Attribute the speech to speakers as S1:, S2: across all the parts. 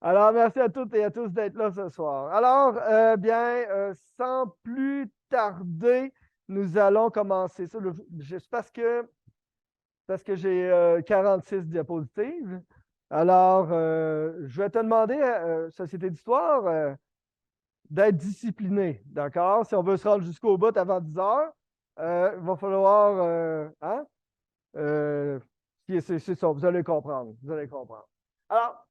S1: Alors, merci à toutes et à tous d'être là ce soir. Alors, sans plus tarder, nous allons commencer ça. C'est parce que j'ai 46 diapositives. Alors, je vais te demander, Société d'Histoire, d'être discipliné, d'accord? Si on veut se rendre jusqu'au bout avant 10 heures, il va falloir, hein? Euh, c'est ça, vous allez comprendre. Vous allez comprendre. Alors,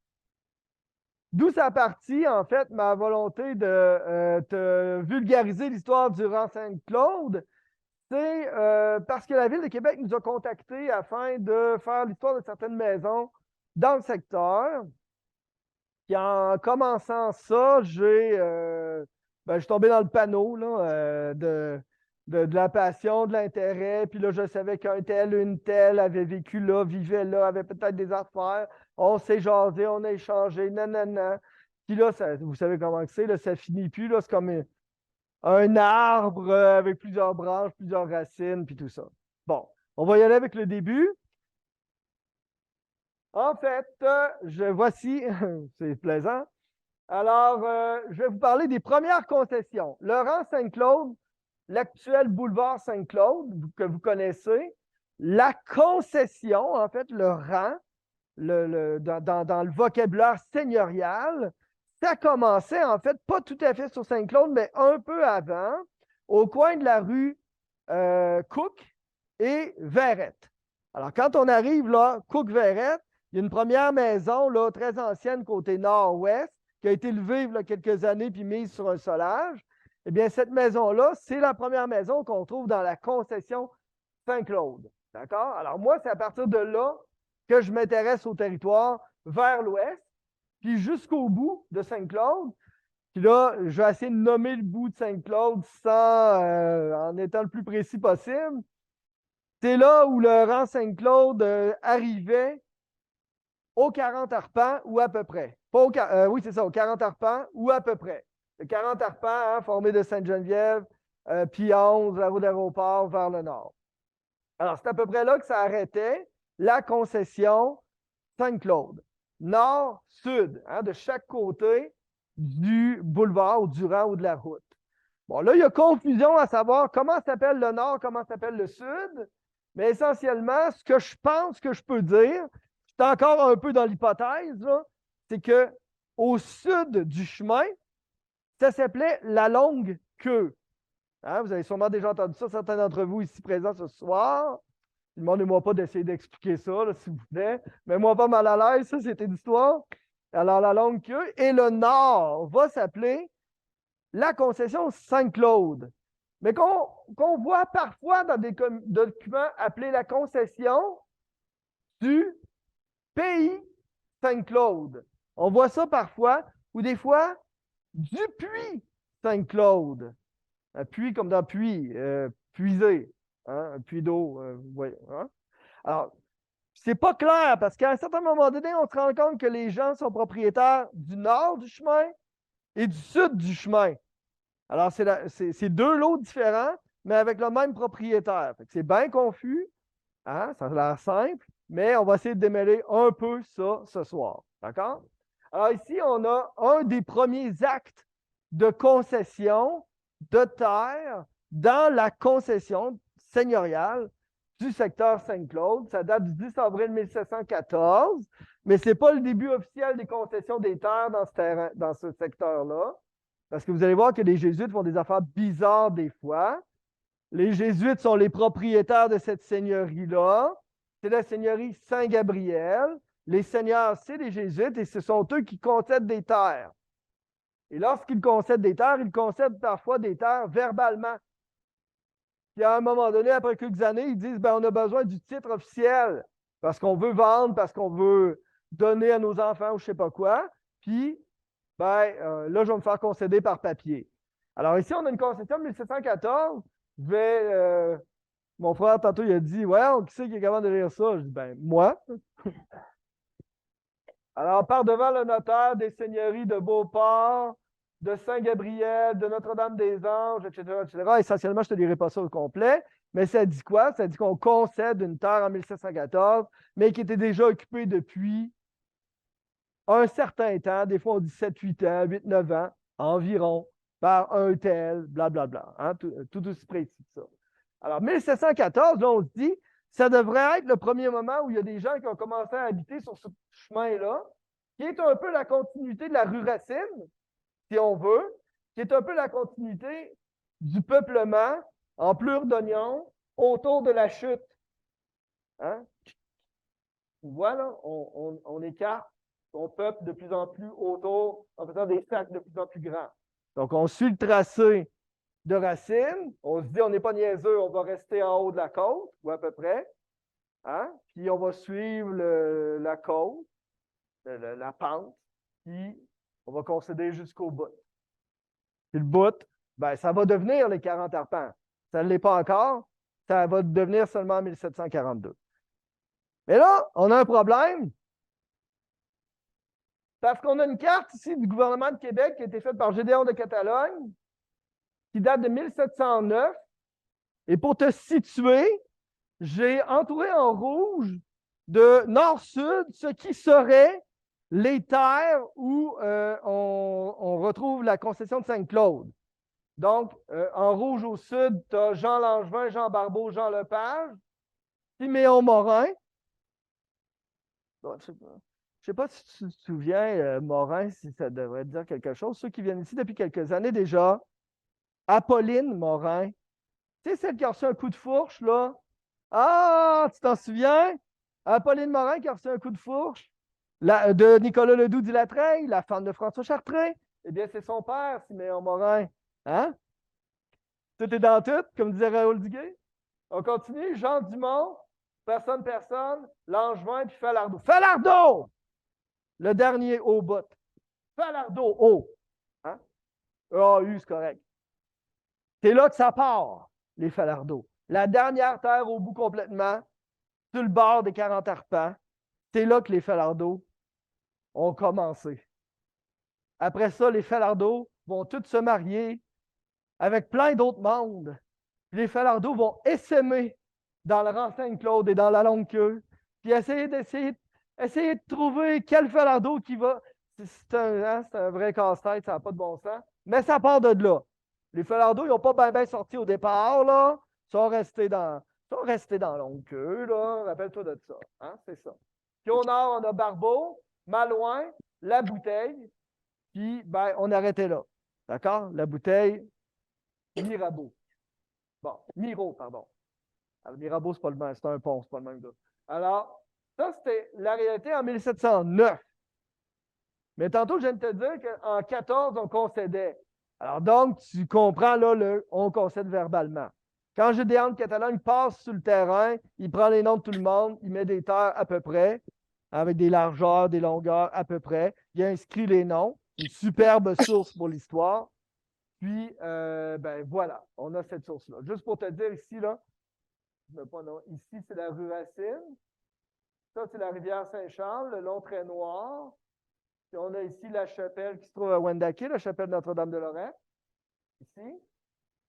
S1: d'où ça partit, en fait, ma volonté de te vulgariser l'histoire du rang Saint-Claude. C'est parce que la Ville de Québec nous a contactés afin de faire l'histoire de certaines maisons dans le secteur. Puis en commençant ça, je suis tombé dans le panneau là, de la passion, de l'intérêt. Puis là, je savais qu'un tel, une telle avait vécu là, vivait là, avait peut-être des affaires. On s'est jasé, on a échangé, nanana. Puis là, vous savez comment c'est, là, ça finit plus. Là, c'est comme un arbre avec plusieurs branches, plusieurs racines, puis tout ça. Bon, on va y aller avec le début. En fait, voici, c'est plaisant. Alors, je vais vous parler des premières concessions. Le rang Saint-Claude, l'actuel boulevard Saint-Claude, que vous connaissez. La concession, en fait, le rang, dans le vocabulaire seigneurial, ça commençait, en fait, pas tout à fait sur Saint-Claude, mais un peu avant, au coin de la rue Cook et Verrette. Alors, quand on arrive là, Cook-Verrette, il y a une première maison là, très ancienne côté nord-ouest qui a été levée il y a quelques années puis mise sur un solage. Eh bien, cette maison-là, c'est la première maison qu'on trouve dans la concession Saint-Claude. D'accord? Alors, moi, c'est à partir de là que je m'intéresse au territoire vers l'ouest, puis jusqu'au bout de Saint-Claude. Puis là, je vais essayer de nommer le bout de Saint-Claude en étant le plus précis possible. C'est là où le rang Saint-Claude arrivait aux 40 arpents ou à peu près. Pas oui, c'est ça, aux 40 arpents ou à peu près. Le 40 arpents, hein, formé de Sainte-Geneviève, puis 11, la route d'aéroport vers le nord. Alors, c'est à peu près là que ça arrêtait la concession Saint-Claude. Nord-sud, hein, de chaque côté du boulevard ou du rang ou de la route. Bon, là, il y a confusion à savoir comment s'appelle le nord, comment s'appelle le sud. Mais essentiellement, ce que je pense que je peux dire, c'est encore un peu dans l'hypothèse, c'est que au sud du chemin, ça s'appelait la longue queue. Hein, vous avez sûrement déjà entendu ça, certains d'entre vous ici présents ce soir. Demandez-moi pas d'essayer d'expliquer ça, là, s'il vous plaît. Mets-moi pas mal à l'aise, ça, c'était l'histoire. Alors, la longue queue. Et le nord va s'appeler la concession Saint-Claude. Mais qu'on voit parfois dans des documents appelés la concession du pays Saint-Claude. On voit ça parfois, ou des fois, du puits Saint-Claude. Un puits comme dans puits, puiser, hein, un puits d'eau. Ouais, hein? Alors, c'est pas clair parce qu'à un certain moment donné, on se rend compte que les gens sont propriétaires du nord du chemin et du sud du chemin. Alors, c'est deux lots différents, mais avec le même propriétaire. C'est bien confus, hein? Ça a l'air simple, mais on va essayer de démêler un peu ça ce soir. D'accord? Alors, ici, on a un des premiers actes de concession de terre dans la concession seigneuriale du secteur Saint-Claude. Ça date du 10 avril 1714, mais ce n'est pas le début officiel des concessions des terres dans ce secteur-là. Parce que vous allez voir que les Jésuites font des affaires bizarres des fois. Les Jésuites sont les propriétaires de cette seigneurie-là. C'est la seigneurie Saint-Gabriel. Les seigneurs, c'est les Jésuites et ce sont eux qui concèdent des terres. Et lorsqu'ils concèdent des terres, ils concèdent parfois des terres verbalement. Puis à un moment donné, après quelques années, ils disent ben, on a besoin du titre officiel parce qu'on veut vendre, parce qu'on veut donner à nos enfants ou je ne sais pas quoi. Puis là, je vais me faire concéder par papier. Alors ici, on a une concession de 1714. Mon frère, tantôt, il a dit ouais, qui c'est qui est capable de lire ça? Je dis ben, moi. Alors, par devant le notaire des seigneuries de Beauport, de Saint-Gabriel, de Notre-Dame-des-Anges, etc., etc. Essentiellement, je ne te dirai pas ça au complet, mais ça dit quoi? Ça dit qu'on concède une terre en 1714, mais qui était déjà occupée depuis un certain temps, des fois on dit 7, 8 ans, 8, 9 ans, environ, par un tel, blablabla. Hein, tout aussi précis que ça. Alors, 1714, là, on se dit, ça devrait être le premier moment où il y a des gens qui ont commencé à habiter sur ce chemin-là, qui est un peu la continuité de la rue Racine, si on veut, qui est un peu la continuité du peuplement en plure d'oignons autour de la chute. Hein? Voilà, on écarte, on peuple de plus en plus autour en faisant des sacs de plus en plus grands. Donc, on suit le tracé de Racine. On se dit, on n'est pas niaiseux, on va rester en haut de la côte, ou à peu près. Hein? Puis, on va suivre la côte, la pente, puis on va concéder jusqu'au bout. Puis le bout, ben, ça va devenir les 40 arpents. Ça ne l'est pas encore. Ça va devenir seulement en 1742. Mais là, on a un problème. Parce qu'on a une carte ici du gouvernement de Québec qui a été faite par Gédéon de Catalogne, qui date de 1709. Et pour te situer, j'ai entouré en rouge de nord-sud ce qui serait les terres où on retrouve la concession de Saint-Claude. Donc, en rouge au sud, tu as Jean Langevin, Jean Barbeau, Jean Lepage, Siméon Morin. Bon, je ne sais pas si tu te souviens, Morin, si ça devrait te dire quelque chose. Ceux qui viennent ici depuis quelques années déjà, Apolline Morin. Tu sais, celle qui a reçu un coup de fourche, là? Ah, tu t'en souviens? Apolline Morin qui a reçu un coup de fourche de Nicolas Ledoux du Latreille, la femme de François Chartrand. Eh bien, c'est son père, Siméon Morin. Hein? Tout est dans tout, comme disait Raoul Duguay. On continue. Jean Dumont, personne, Langevin, puis Falardeau. Falardeau! Le dernier au bout. Falardeau, haut. Hein? E-A-U, c'est correct. C'est là que ça part, les Falardeaux. La dernière terre au bout complètement, sur le bord des 40 arpents. C'est là que les Falardeaux ont commencé. Après ça, les Falardeaux vont tous se marier avec plein d'autres mondes. Les Falardeaux vont essaimer dans le rang Saint-Claude et dans la longue queue, puis essayer de trouver quel Falardeau qui va. C'est un vrai casse-tête, ça n'a pas de bon sens. Mais ça part de là. Les Falardeaux, ils n'ont pas bien sorti au départ, là. Ils sont restés dans longue queue, là. Rappelle-toi de ça. Hein? C'est ça. Puis au nord, on a Barbeau, Malouin, La Bouteille, puis ben, on arrêtait là. D'accord? La Bouteille, Mirabeau. Bon, Miro, pardon. Alors, Mirabeau, c'est pas le même, c'est un pont, c'est pas le même gars. Alors, ça, c'était la réalité en 1709. Mais tantôt, je viens de te dire qu'en 14, on concédait. Alors, donc, tu comprends, là, on concède verbalement. Quand Gédéon de Catalogne passe sur le terrain, il prend les noms de tout le monde, il met des terres à peu près, avec des largeurs, des longueurs à peu près. Il inscrit les noms, une superbe source pour l'histoire. Puis, ben voilà, on a cette source-là. Juste pour te dire ici, là, ici, c'est la rue Racine. Ça, c'est la rivière Saint-Charles, le long trait noir. Puis on a ici la chapelle qui se trouve à Wendake, la chapelle Notre-Dame-de-Lorette. Ici.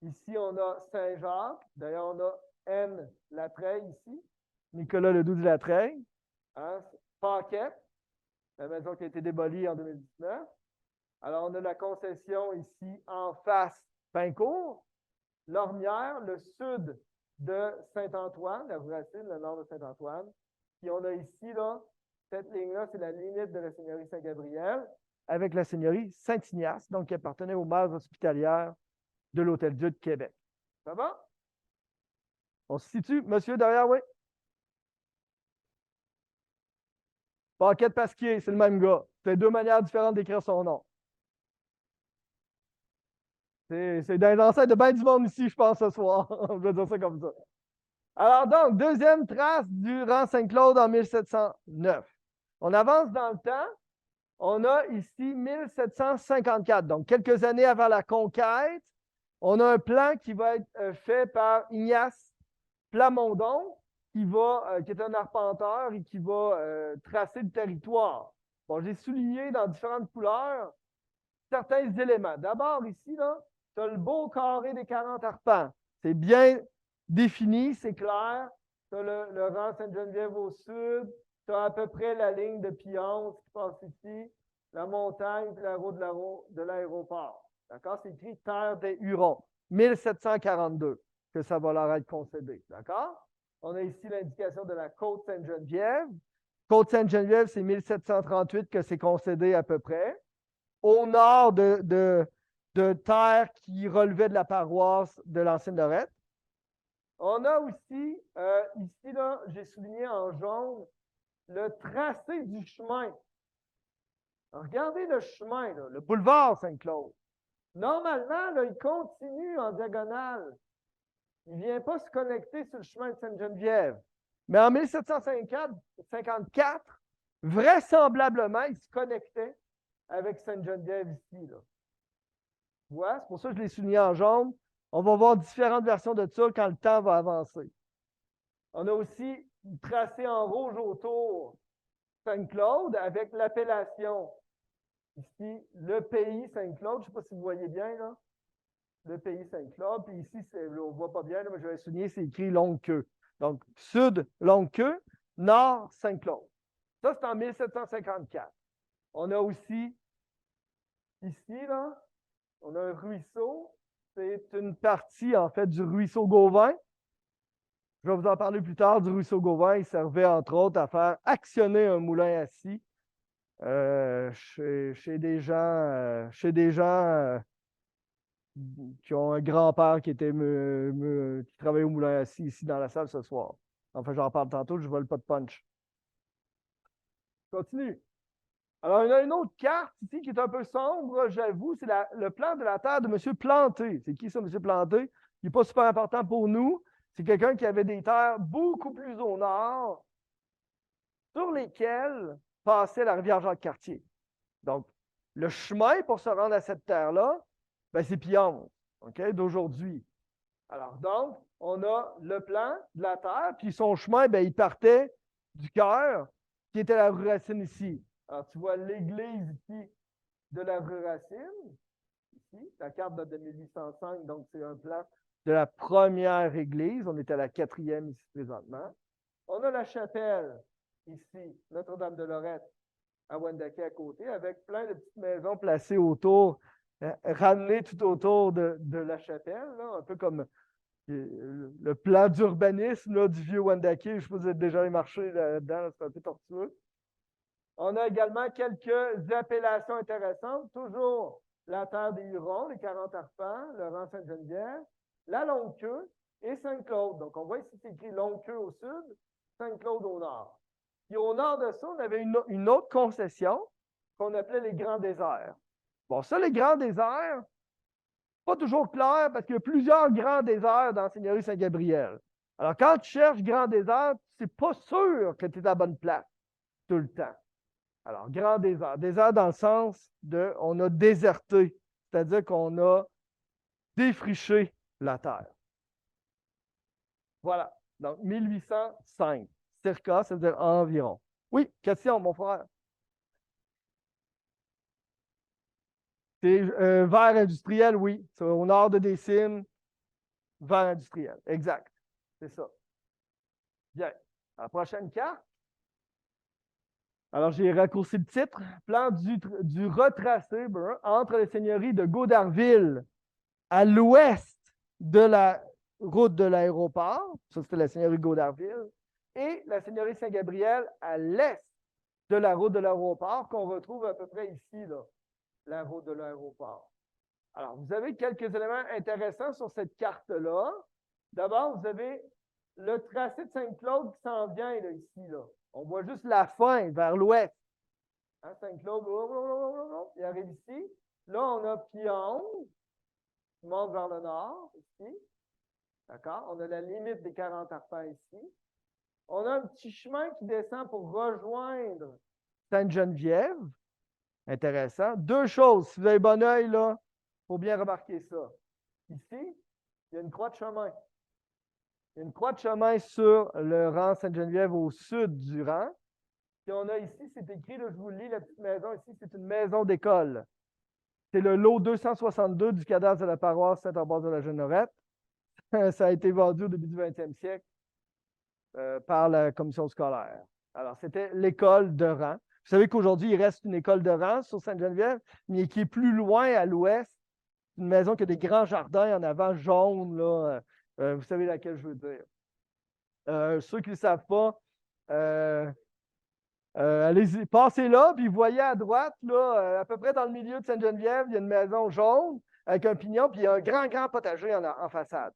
S1: Ici, on a Saint-Jacques. D'ailleurs, on a N. Latreille ici. Nicolas Ledoux du Latreille. Hein? Paquette, la maison qui a été démolie en 2019. Alors, on a la concession ici en face, Pincourt. Lormière, le sud de Saint-Antoine, la rue Racine, le nord de Saint-Antoine. Puis on a ici, là, cette ligne-là, c'est la limite de la seigneurie Saint-Gabriel avec la seigneurie Saint-Ignace, donc qui appartenait aux mères hospitalières de l'Hôtel-Dieu de Québec. Ça va? On se situe, monsieur, derrière, oui? Paquette Pasquier, c'est le même gars. C'est deux manières différentes d'écrire son nom. C'est dans les ancêtres de bien du monde ici, je pense, ce soir. On va dire ça comme ça. Alors donc, deuxième trace du rang Saint-Claude en 1709. On avance dans le temps. On a ici 1754, donc quelques années avant la conquête. On a un plan qui va être fait par Ignace Plamondon, qui est un arpenteur et qui va tracer le territoire. Bon, j'ai souligné dans différentes couleurs certains éléments. D'abord, ici, tu as le beau carré des 40 arpents. C'est bien défini, c'est clair. Tu as le rang Sainte-Geneviève au sud, tu as à peu près la ligne de Pionce qui passe ici, la montagne puis la route de l'aéroport. D'accord? C'est écrit Terre des Hurons, 1742, que ça va leur être concédé. D'accord? On a ici l'indication de la côte Sainte-Geneviève. Côte Sainte-Geneviève, c'est 1738 que c'est concédé à peu près. Au nord de terres qui relevaient de la paroisse de l'ancienne Lorette. On a aussi, ici, là, j'ai souligné en jaune, le tracé du chemin. Alors, regardez le chemin, là, le boulevard Saint-Claude. Normalement, là, il continue en diagonale. Il ne vient pas se connecter sur le chemin de Sainte-Geneviève. Mais en 1754, vraisemblablement, il se connectait avec Sainte-Geneviève ici. Là. Tu vois, c'est pour ça que je l'ai souligné en jaune. On va voir différentes versions de ça quand le temps va avancer. On a aussi tracé en rouge autour Saint-Claude avec l'appellation ici, le pays Saint-Claude. Je ne sais pas si vous voyez bien, là. Le pays Saint-Claude. Puis ici, on ne voit pas bien, là, mais je vais souligner, c'est écrit Longue-Queue. Donc, sud, Longue-Queue, nord, Saint-Claude. Ça, c'est en 1754. On a aussi, ici, là, on a un ruisseau. C'est une partie, en fait, du ruisseau Gauvin. Je vais vous en parler plus tard du ruisseau Gauvin. Il servait, entre autres, à faire actionner un moulin à scie chez des gens, qui ont un grand-père qui qui travaillait au moulin à scie ici dans la salle ce soir. Enfin, j'en parle tantôt, je ne vole pas de punch. Continue. Alors, il y a une autre carte ici qui est un peu sombre, j'avoue, c'est le plan de la terre de M. Planté. C'est qui ça, M. Planté? Il n'est pas super important pour nous. C'est quelqu'un qui avait des terres beaucoup plus au nord, sur lesquelles passait la rivière Jacques-Cartier. Donc, le chemin pour se rendre à cette terre-là, ben, c'est Pionce, okay, d'aujourd'hui. Alors, donc, on a le plan de la terre, puis son chemin, ben, il partait du cœur, qui était la rue Racine ici. Alors, tu vois l'église ici de la rue Racine, ici. La carte date de 1805, donc c'est un plan de la première église. On est à la 4e ici présentement. On a la chapelle ici, Notre-Dame de Lorette, à Wendake à côté, avec plein de petites maisons placées autour, ramenées tout autour de la chapelle, là, un peu comme le plan d'urbanisme du vieux Wendake. Je ne sais pas si vous êtes déjà allé marcher là-dedans, c'est un peu tortueux. On a également quelques appellations intéressantes, toujours la terre des Hurons, les 40 arpents, le rang Sainte-Geneviève, la Longue-Queue et Saint-Claude. Donc, on voit ici, c'est écrit Longue-Queue au sud, Saint-Claude au nord. Puis au nord de ça, on avait une autre concession qu'on appelait les Grands Déserts. Bon, ça, les Grands Déserts, pas toujours clair parce qu'il y a plusieurs grands déserts dans la Seigneurie Saint-Gabriel. Alors, quand tu cherches Grand Désert, c'est pas sûr que tu es à la bonne place tout le temps. Alors, grand désert. Désert dans le sens de on a déserté, c'est-à-dire qu'on a défriché la terre. Voilà. Donc, 1805. Circa, c'est-à-dire environ. Oui, question, mon frère. C'est vert industriel, oui. C'est au nord de Décime, vert industriel. Exact. C'est ça. Bien. La prochaine carte. Alors, j'ai raccourci le titre. Plan du retracé entre les seigneuries de Gaudarville à l'ouest de la route de l'aéroport. Ça, c'était la seigneurie de Gaudarville. Et la seigneurie Saint-Gabriel à l'est de la route de l'aéroport, qu'on retrouve à peu près ici, là, la route de l'aéroport. Alors, vous avez quelques éléments intéressants sur cette carte-là. D'abord, vous avez le tracé de Saint-Claude qui s'en vient là, ici. Là. On voit juste la fin vers l'ouest. Hein, Saint-Claude, il arrive ici. Là, on a Pionce qui monte vers le nord, ici. D'accord? On a la limite des 40 arpents ici. On a un petit chemin qui descend pour rejoindre Sainte-Geneviève. Intéressant. Deux choses. Si vous avez bon œil, là, il faut bien remarquer ça. Ici, il y a une croix de chemin. Il y a une croix de chemin sur le rang Sainte-Geneviève au sud du rang. Puis on a ici, c'est écrit, là, je vous le lis, la petite maison ici, c'est une maison d'école. C'est le lot 262 du cadastre de la paroisse Saint-Ambroise de la Jeunnerette. Ça a été vendu au début du 20e siècle par la commission scolaire. Alors, c'était l'école de Rang. Vous savez qu'aujourd'hui, il reste une école de Rang sur Sainte-Geneviève, mais qui est plus loin à l'ouest, une maison qui a des grands jardins en avant jaunes, là. Vous savez laquelle je veux dire. Ceux qui ne le savent pas, allez-y, passez là, puis vous voyez à droite, là, à peu près dans le milieu de Sainte-Geneviève, il y a une maison jaune avec un pignon, puis il y a un grand, grand potager en façade.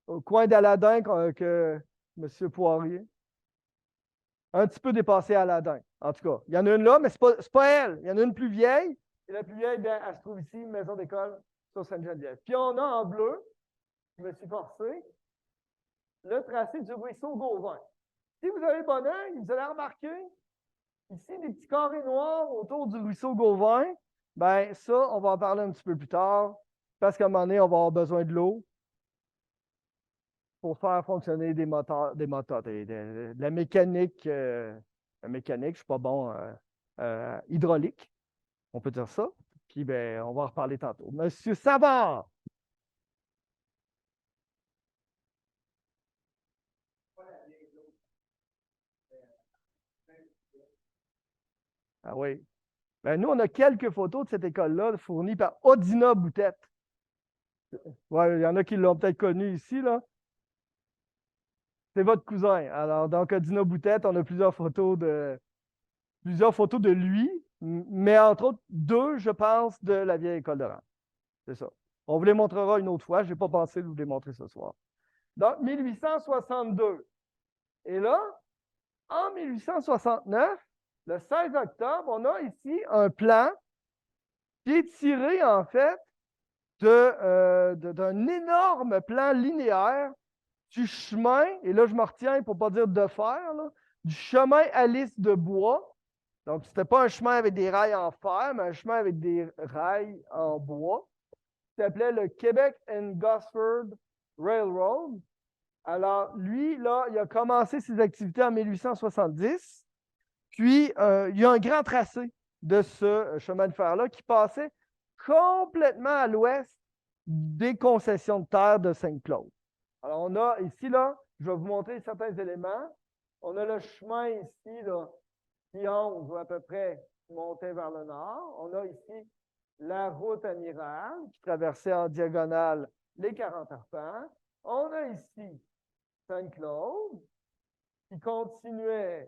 S1: Au coin d'Aladin que M. Poirier. Un petit peu dépassé Aladin, en tout cas. Il y en a une là, mais ce n'est pas elle. Il y en a une plus vieille. Et la plus vieille, bien, elle se trouve ici, maison d'école sur Sainte-Geneviève. Puis on a en bleu, je me suis forcé, le tracé du ruisseau Gauvin. Si vous avez bon œil, vous allez remarquer ici des petits carrés noirs autour du ruisseau Gauvin. Bien, ça, on va en parler un petit peu plus tard, parce qu'à un moment donné, on va avoir besoin de l'eau pour faire fonctionner des moteurs, de la mécanique. La mécanique, je ne suis pas bon hydraulique, on peut dire ça. Puis, ben, on va en reparler tantôt. Monsieur Savard. Ah oui. Ben, nous, on a quelques photos de cette école-là fournies par Odina Boutette. Ouais, il y en a qui l'ont peut-être connu ici, là. C'est votre cousin. Alors, donc, Odina Boutette, on a plusieurs photos de lui, mais entre autres, deux, je pense, de la vieille école de Rang. C'est ça. On vous les montrera une autre fois. Je n'ai pas pensé de vous les montrer ce soir. Donc, 1862. Et là, en 1869, le 16 octobre, on a ici un plan qui est tiré, en fait, d'un énorme plan linéaire du chemin, et là, je me retiens pour ne pas dire de fer, là, du chemin Alice de bois. Donc, ce n'était pas un chemin avec des rails en fer, mais un chemin avec des rails en bois. Il s'appelait le Québec and Gosford Railroad. Alors, lui, là, il a commencé ses activités en 1870. Puis, il y a un grand tracé de ce chemin de fer-là qui passait complètement à l'ouest des concessions de terre de Saint-Claude. Alors, on a ici, là, je vais vous montrer certains éléments. On a le chemin ici, là, qui onge à peu près montait vers le nord. On a ici la route Amiral qui traversait en diagonale les 40 arpents. On a ici Saint-Claude qui continuait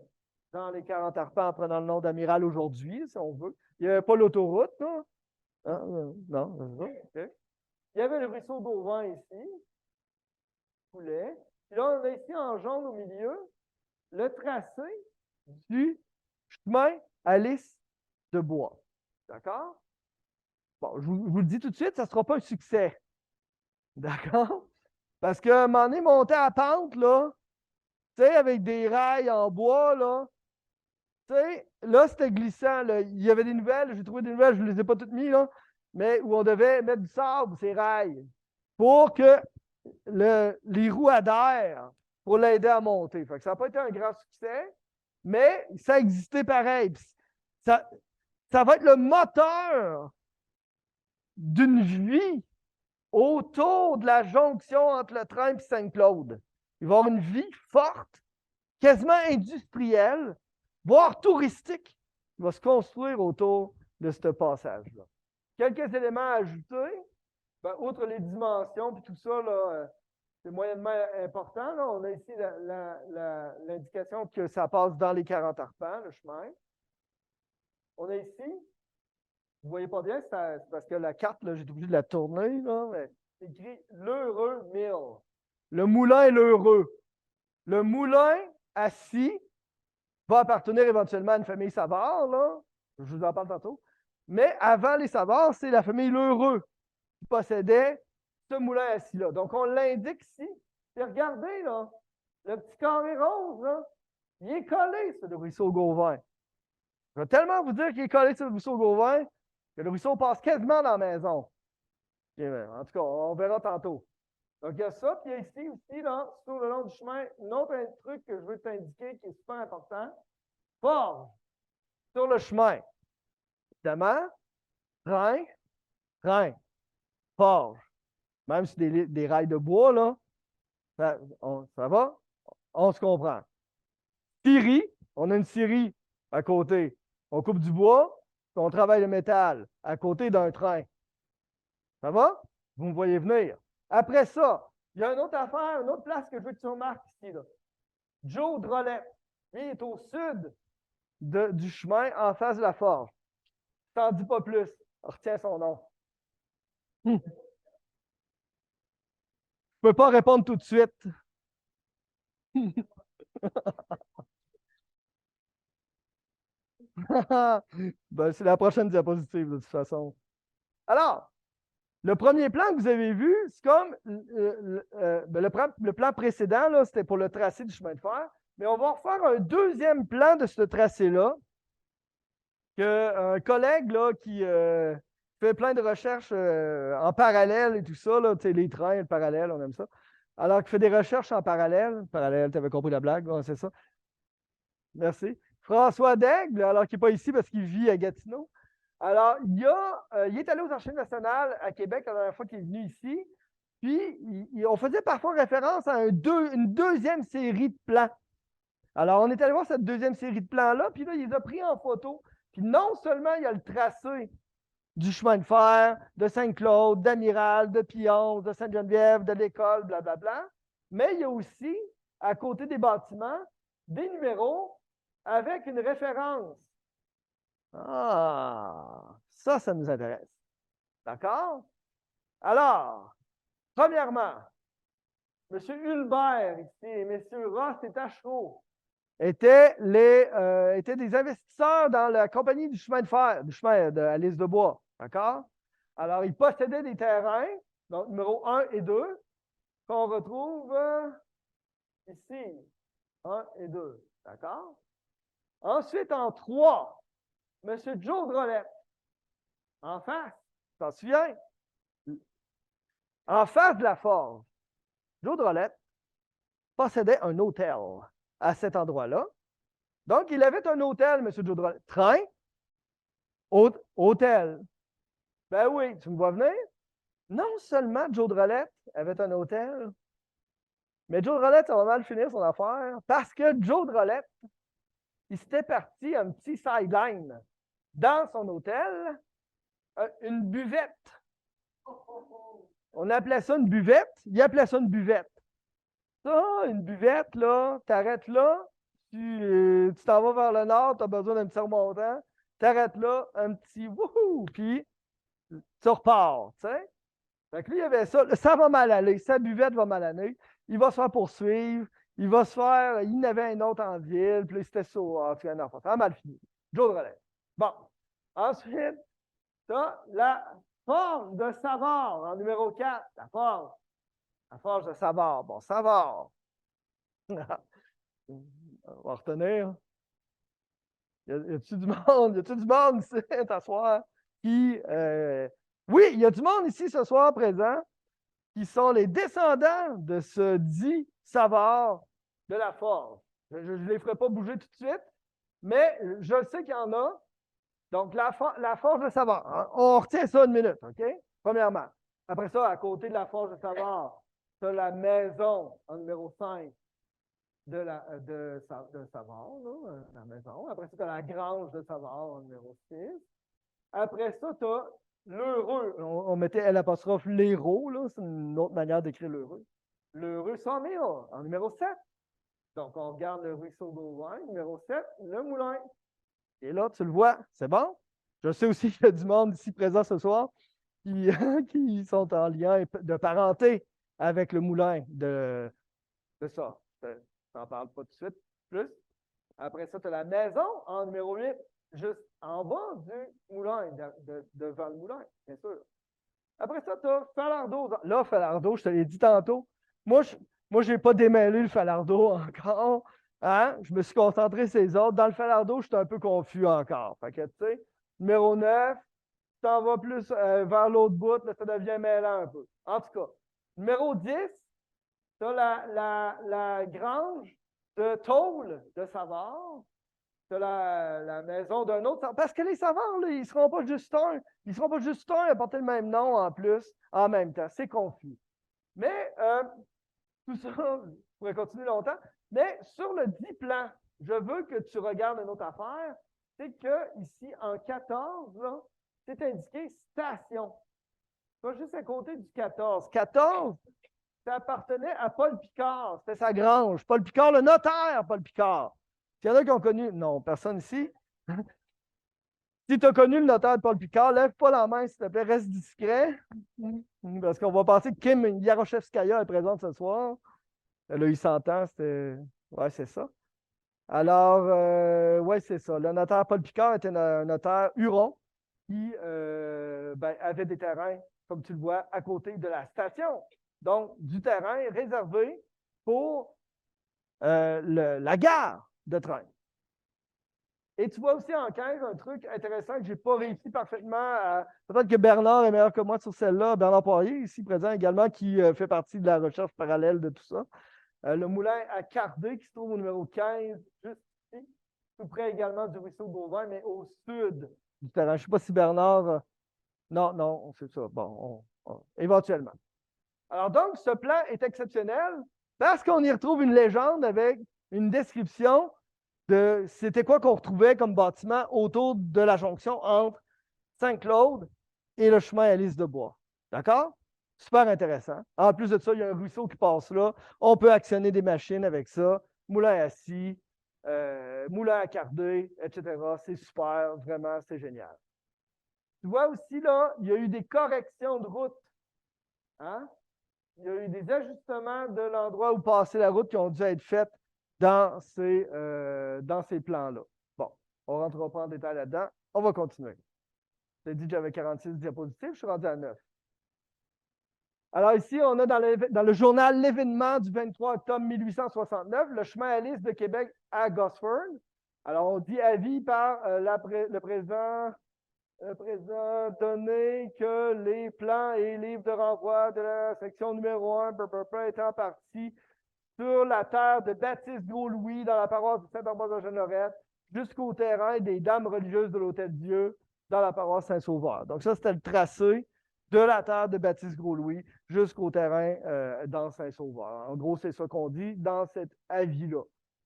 S1: dans les 40 arpents en prenant le nom d'Amiral aujourd'hui, si on veut. Il n'y avait pas l'autoroute, non? Hein? Non, okay. Il y avait le ruisseau Gauvin ici, coulait. Puis là, on a ici en jaune au milieu le tracé du chemin Alice de bois. D'accord? Bon, je vous le dis tout de suite, ça ne sera pas un succès. D'accord? Parce qu'à un moment donné, monter à pente, là, tu sais, avec des rails en bois, là, tu sais, là, c'était glissant. Là. Il y avait des nouvelles, j'ai trouvé des nouvelles, je ne les ai pas toutes mises, là, mais où on devait mettre du sable, ces rails, pour que les roues adhèrent pour l'aider à monter. Fait que ça n'a pas été un grand succès, mais ça existait pareil. Ça va être le moteur d'une vie autour de la jonction entre le train et Saint-Claude. Il va y avoir une vie forte, quasiment industrielle, voire touristique, qui va se construire autour de ce passage-là. Quelques éléments à ajouter. Ben, outre les dimensions et tout ça, c'est moyennement important. Là. On a ici l'indication que ça passe dans les 40 arpents, le chemin. On a ici, vous ne voyez pas bien, c'est parce que la carte, j'ai été obligé de la tourner. C'est écrit l'Heureux Mill. Le moulin est l'Heureux. Le moulin assis va appartenir éventuellement à une famille Savard, là. Je vous en parle tantôt. Mais avant les Savard, c'est la famille L'Heureux qui possédait ce moulin assis-là. Donc, on l'indique ici. Et regardez, là, le petit carré rose, là, il est collé sur le ruisseau Gauvin. Je vais tellement vous dire qu'il est collé sur le ruisseau Gauvin que le ruisseau passe quasiment dans la maison. En tout cas, on verra tantôt. Donc, il y a ça. Puis, il y a ici aussi, là, sur le long du chemin, un autre truc que je veux t'indiquer qui est super important. Forge sur le chemin. Évidemment, train, forge. Même si des rails de bois, là, ça va? On se comprend. scierie. On a une scierie à côté. On coupe du bois, puis on travaille le métal à côté d'un train. Ça va? Vous me voyez venir. Après ça, il y a une autre affaire, une autre place que je veux que tu remarques ici. Là. Joe Drolet. Lui, il est au sud du chemin, en face de la forge. Je t'en dis pas plus. Retiens son nom. Je ne peux pas répondre tout de suite. Ben, c'est la prochaine diapositive, de toute façon. Alors, le premier plan que vous avez vu, c'est comme le plan précédent, là, c'était pour le tracé du chemin de fer. Mais on va refaire un deuxième plan de ce tracé-là, qu'un collègue là, qui fait plein de recherches en parallèle et tout ça, là, les trains, le parallèle, on aime ça. Alors qu'il fait des recherches en parallèle, tu avais compris la blague, ouais, c'est ça. Merci. François Daigle, alors qu'il n'est pas ici parce qu'il vit à Gatineau. Alors, il est allé aux Archives nationales à Québec la dernière fois qu'il est venu ici. Puis, on faisait parfois référence à une deuxième série de plans. Alors, on est allé voir cette deuxième série de plans-là, puis là, il les a pris en photo. Puis non seulement il y a le tracé du chemin de fer, de Saint-Claude, d'Amiral, de Pionce, de Sainte-Geneviève, de l'école, blablabla, mais il y a aussi, à côté des bâtiments, des numéros avec une référence. Ah, ça nous intéresse. D'accord? Alors, premièrement, M. Hulbert ici et M. Ross et Tachereau étaient des investisseurs dans la compagnie du chemin de fer, du chemin de Alice de Bois. D'accord? Alors, ils possédaient des terrains, donc numéro 1 et 2, qu'on retrouve ici. 1 et 2. D'accord? Ensuite, en 3, M. Joe Drolet. En face, tu t'en souviens? En face de la forge, Joe Drolet possédait un hôtel à cet endroit-là. Donc, il avait un hôtel, M. Joe Drolet. Train, hôtel. Ben oui, tu me vois venir? Non seulement Joe Drolet avait un hôtel, mais Joe Drolet, ça va mal finir son affaire parce que Joe Drolet, il s'était parti un petit sideline dans son hôtel, une buvette. On appelait ça une buvette, il appelait ça une buvette. Ça, une buvette, là, t'arrêtes là, tu t'en vas vers le nord, tu as besoin d'un petit remontant, t'arrêtes là, un petit wouhou, puis tu repars, tu sais. Fait que lui, il avait ça va mal aller, sa buvette va mal aller, il va se faire poursuivre, il n'avait un autre en ville, puis là, il s'était sauvé, ça a mal fini. Joe Drolet. Bon. Ensuite, tu as la forge de Savard en numéro 4, la forge de Savard. Bon, Savard. On va retenir. Y a-tu du monde? Y a-tu du monde ici, t'asseoir? Oui, il y a du monde ici ce soir présent qui sont les descendants de ce dit Savard de la forge. Je ne les ferai pas bouger tout de suite, mais je sais qu'il y en a. Donc, la forge de Savard. On retient ça une minute, OK? Premièrement. Après ça, à côté de la forge de Savard, tu as la maison en numéro 5 de Savard, là, la maison. Après ça, tu as la grange de Savard en numéro 6. Après ça, tu as l'heureux. On mettait l'apostrophe l'héros, là. C'est une autre manière d'écrire l'heureux. L'heureux 100 000 en numéro 7. Donc, on regarde le ruisseau d'Auvin, numéro 7, le moulin. Et là, tu le vois, c'est bon? Je sais aussi qu'il y a du monde ici présent ce soir qui, qui sont en lien de parenté avec le moulin de ça. Je t'en parle pas tout de suite plus. Après ça, tu as la maison en numéro 8, juste en bas du moulin, devant le moulin, bien sûr. Après ça, tu as Falardeau. Là, Falardeau, je te l'ai dit tantôt. Moi, je n'ai pas démêlé le Falardeau encore. Hein? Je me suis concentré sur les autres. Dans le Falardeau, je suis un peu confus encore. Fait que, tu sais, numéro 9, tu t'en vas plus vers l'autre bout, là, ça devient mêlant un peu. En tout cas, numéro 10, tu as la grange de tôle de Savard. Tu as la maison d'un autre Savard. Parce que les Savards, là, ils ne seront pas juste un. Ils ne seront pas juste un à porter le même nom en plus, en même temps. C'est confus. Mais tout ça, je pourrais continuer longtemps. Mais sur le 10 plan je veux que tu regardes une autre affaire. C'est que ici, en 14, là, c'est indiqué station. Tu vas juste à côté du 14. 14, ça appartenait à Paul Picard. C'était sa grange. Paul Picard, le notaire, Paul Picard. S'il y en a qui ont connu. Non, personne ici. Si tu as connu le notaire de Paul Picard, lève pas la main, s'il te plaît, reste discret. Parce qu'on va penser que Kim Yaroshevskaya est présente ce soir. Elle a eu 100 ans, c'était. Ouais, c'est ça. Alors, ouais, c'est ça. Le notaire Paul Picard était un notaire Huron qui avait des terrains, comme tu le vois, à côté de la station. Donc, du terrain réservé pour la gare de train. Et tu vois aussi en 15 un truc intéressant que je n'ai pas réussi parfaitement à. Peut-être que Bernard est meilleur que moi sur celle-là. Bernard Poirier, ici présent également, qui fait partie de la recherche parallèle de tout ça. Le moulin à Cardé, qui se trouve au numéro 15, juste ici, tout près également du ruisseau d'Auvin, mais au sud du terrain. Je ne sais pas si Bernard. Non, non, c'est ça. Bon, éventuellement. Alors donc, ce plan est exceptionnel parce qu'on y retrouve une légende avec une description de c'était quoi qu'on retrouvait comme bâtiment autour de la jonction entre Saint-Claude et le chemin à l'Île de Bois. D'accord? Super intéressant. En plus de ça, il y a un ruisseau qui passe là. On peut actionner des machines avec ça. Moulin à scie, moulin à carder, etc. C'est super, vraiment, c'est génial. Tu vois aussi, là, il y a eu des corrections de route. Hein? Il y a eu des ajustements de l'endroit où passer la route qui ont dû être faits dans ces plans-là. Bon, on ne rentrera pas en détail là-dedans. On va continuer. J'ai dit que j'avais 46 diapositives, je suis rendu à 9. Alors ici, on a dans le journal L'événement du 23 octobre 1869, le chemin à lisse de Québec à Gosford. Alors, on dit avis par le président donné que les plans et livres de renvoi de la section numéro 1 étant partis sur la terre de Baptiste Gros-Louis dans la paroisse de Saint-Ambroise-de-Genorette jusqu'au terrain des Dames religieuses de l'Hôtel-Dieu dans la paroisse Saint-Sauveur. Donc ça, c'était le tracé de la terre de Baptiste Gros-Louis jusqu'au terrain dans Saint-Sauveur. En gros, c'est ça qu'on dit dans cet avis-là.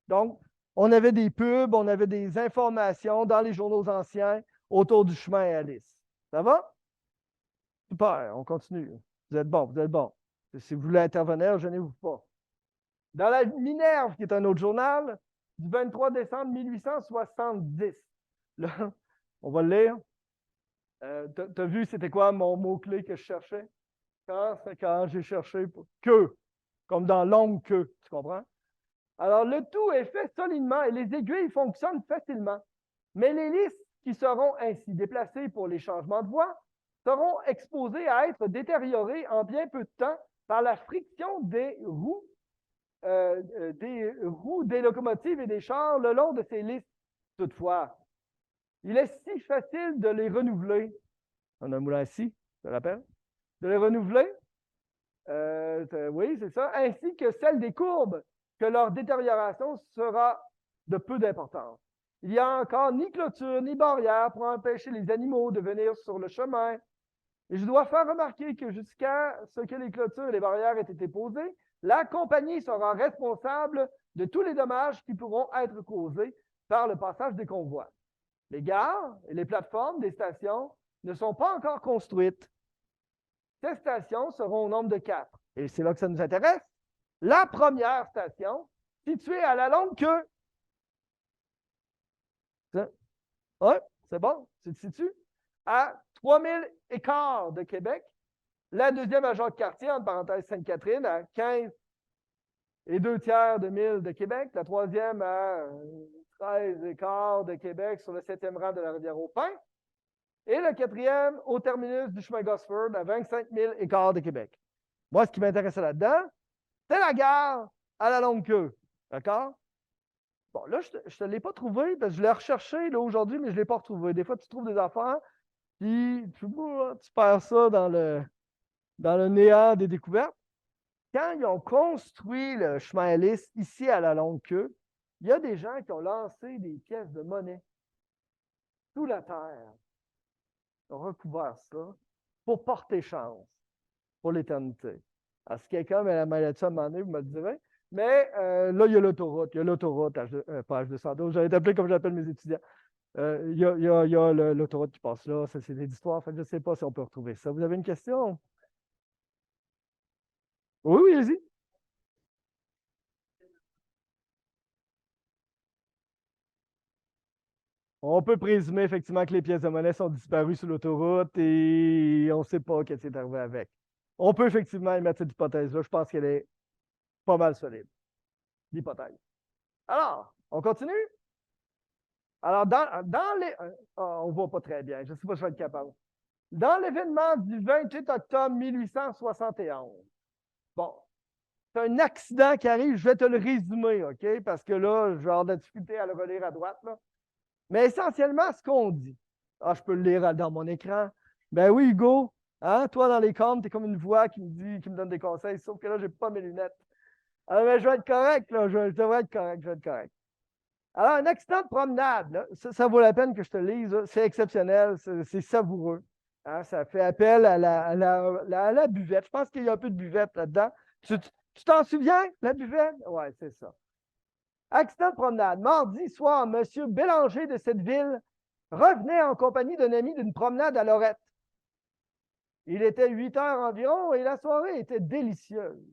S1: Donc, on avait des pubs, on avait des informations dans les journaux anciens autour du chemin à Alice. Ça va? Super, on continue. Vous êtes bon, vous êtes bon. Si vous voulez intervenir, gênez-vous pas. Dans la Minerve, qui est un autre journal, du 23 décembre 1870. Là, on va le lire. Tu as vu, c'était quoi mon mot-clé que je cherchais? Quand j'ai cherché queue, comme dans longue queue, tu comprends? Alors, le tout est fait solidement et les aiguilles fonctionnent facilement. Mais les listes qui seront ainsi déplacées pour les changements de voie seront exposées à être détériorées en bien peu de temps par la friction des roues des locomotives et des chars le long de ces listes. Toutefois, il est si facile de les renouveler. On a un moulin ici, je te rappelle. De les renouveler. Oui, c'est ça. Ainsi que celle des courbes, que leur détérioration sera de peu d'importance. Il n'y a encore ni clôture ni barrière pour empêcher les animaux de venir sur le chemin. Et je dois faire remarquer que jusqu'à ce que les clôtures et les barrières aient été posées, la compagnie sera responsable de tous les dommages qui pourront être causés par le passage des convois. Les gares et les plateformes des stations ne sont pas encore construites. Ces stations seront au nombre de 4. Et c'est là que ça nous intéresse. La première station, située à la longue queue. Oui, c'est bon, tu te situes à 3000 écarts de Québec. La deuxième à Jacques-Cartier, entre parenthèses Sainte-Catherine, à 15 et 2 tiers de mille de Québec. La troisième à 13 écarts de Québec sur le 7e rang de la rivière au Pin. Et le quatrième au terminus du chemin Gosford à 25 000 écarts de Québec. Moi, ce qui m'intéressait là-dedans, c'est la gare à la longue queue. D'accord? Bon, là, je ne te l'ai pas trouvé, parce que je l'ai recherché là, aujourd'hui, mais je ne l'ai pas retrouvé. Des fois, tu trouves des affaires, puis tu perds ça dans le néant des découvertes. Quand ils ont construit le chemin à lisse ici à la longue queue, il y a des gens qui ont lancé des pièces de monnaie sous la terre. Ils ont recouvert ça pour porter chance pour l'éternité. Alors, si quelqu'un met la main là-dessus à un moment donné, vous me le direz. Mais là, il y a l'autoroute. Il y a l'autoroute, pas H212. J'allais t'appeler comme j'appelle mes étudiants. Il y a l'autoroute qui passe là. Ça, c'est des histoires. Fait que je ne sais pas si on peut retrouver ça. Vous avez une question? Oui, oui, allez-y. On peut présumer effectivement que les pièces de monnaie sont disparues sur l'autoroute et on ne sait pas ce qui est arrivé avec. On peut effectivement émettre cette hypothèse-là. Je pense qu'elle est pas mal solide, l'hypothèse. Alors, on continue? Alors, dans les. On ne voit pas très bien. Je ne sais pas si je vais être capable. Dans l'événement du 28 octobre 1871, bon, c'est un accident qui arrive, je vais te le résumer, OK? Parce que là, je vais avoir de la difficulté à le relire à droite, là. Mais essentiellement, ce qu'on dit. Ah, je peux le lire dans mon écran. Ben oui, Hugo, hein, toi dans les coms, tu es comme une voix qui me dit, qui me donne des conseils, sauf que là, je n'ai pas mes lunettes. Alors, mais je vais être correct, là, je devrais être correct, je vais être correct. Alors, un accident de promenade, là, ça vaut la peine que je te lise, c'est exceptionnel, c'est savoureux. Hein, ça fait appel à la buvette. Je pense qu'il y a un peu de buvette là-dedans. Tu t'en souviens, la buvette? Oui, c'est ça. Accident de promenade. Mardi soir, M. Bélanger de cette ville revenait en compagnie d'un ami d'une promenade à Lorette. Il était 8 heures environ et la soirée était délicieuse.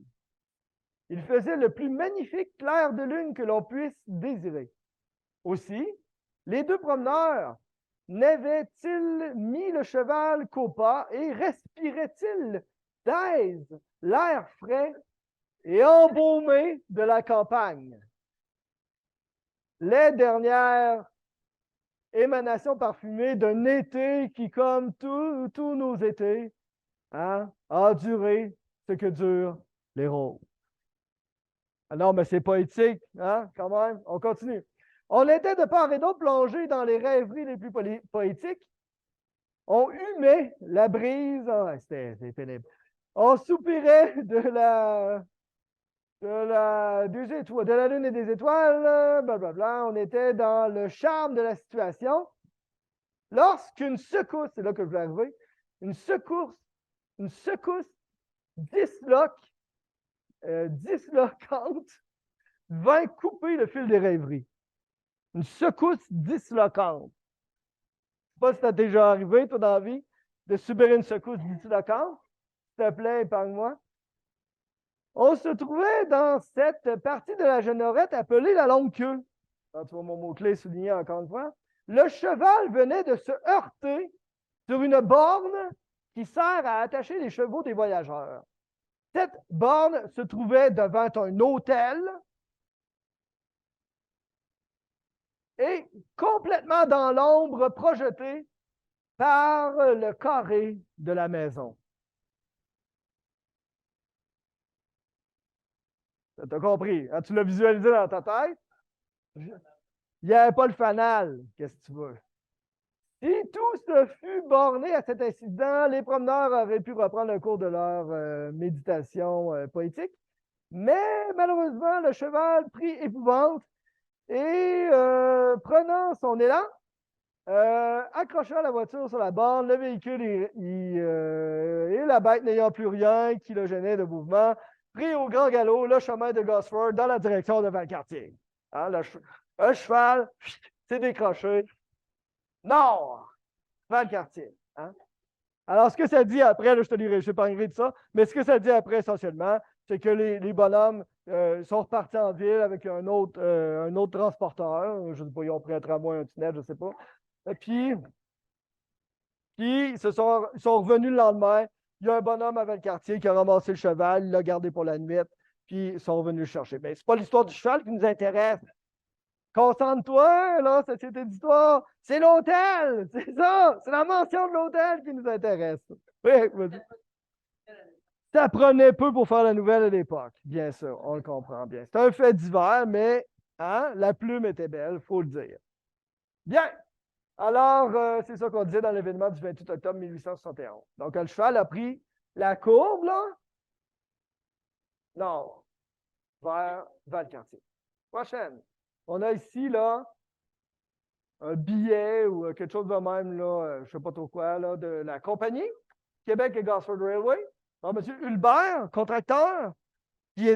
S1: Il faisait le plus magnifique clair de lune que l'on puisse désirer. Aussi, les deux promeneurs n'avaient-ils mis le cheval qu'au pas et respiraient-ils d'aise l'air frais et embaumé de la campagne? Les dernières émanations parfumées d'un été qui, comme tous nos étés, hein, a duré ce que durent les roses. Ah non, mais c'est poétique, hein, quand même. On continue. On était de part et d'autre plongés dans les rêveries les plus poétiques. On humait la brise. Ah, c'était pénible. On soupirait de la lune et des étoiles, blablabla. On était dans le charme de la situation. Lorsqu'une secousse, c'est là que je vais arriver, une secousse dislocante vint couper le fil des rêveries. Une secousse dislocante. Je ne sais pas si ça t'est déjà arrivé, toi, dans la vie, de subir une secousse dislocante. S'il te plaît, épargne-moi. On se trouvait dans cette partie de la Génorette appelée la longue queue. Quand tu vois mon mot-clé souligné encore une fois. Le cheval venait de se heurter sur une borne qui sert à attacher les chevaux des voyageurs. Cette borne se trouvait devant un hôtel et complètement dans l'ombre projetée par le carré de la maison. Tu as compris? Hein? Tu l'as visualisé dans ta tête? Il n'y avait pas le fanal. Qu'est-ce que tu veux? Si tout se fut borné à cet incident, les promeneurs auraient pu reprendre le cours de leur méditation poétique. Mais malheureusement, le cheval prit épouvante et prenant son élan, accrocha la voiture sur la borne, le véhicule et la bête n'ayant plus rien qui le gênait de mouvement, prit au grand galop le chemin de Gosford dans la direction de Valcartier. Hein, un cheval s'est décroché. Nord, Valcartier. Hein? Alors, ce que ça dit après, là, je te lirai, je ne sais pas arriver de ça, mais ce que ça dit après, essentiellement, c'est que les bonhommes sont repartis en ville avec un autre transporteur. Je ne sais pas, ils ont pris un tramway, un tunnel, je ne sais pas. Puis ils sont revenus le lendemain. Il y a un bonhomme avec le quartier qui a ramassé le cheval, il l'a gardé pour la nuit, puis ils sont revenus le chercher. Mais ce n'est pas l'histoire du cheval qui nous intéresse. Concentre-toi, là, société d'histoire. C'est l'hôtel, c'est ça. C'est la mention de l'hôtel qui nous intéresse. Oui, vas-y. Ça prenait peu pour faire la nouvelle à l'époque. Bien sûr, on le comprend bien. C'est un fait divers, mais hein, la plume était belle, il faut le dire. Bien. Alors, c'est ça qu'on disait dans l'événement du 28 octobre 1871. Donc, le cheval a pris la courbe, là, nord, vers Valcartier. Prochaine. On a ici, là, un billet ou quelque chose de même, là, je ne sais pas trop quoi, là, de la compagnie Québec et Gosford Railway. Alors, M. Hulbert, contracteur,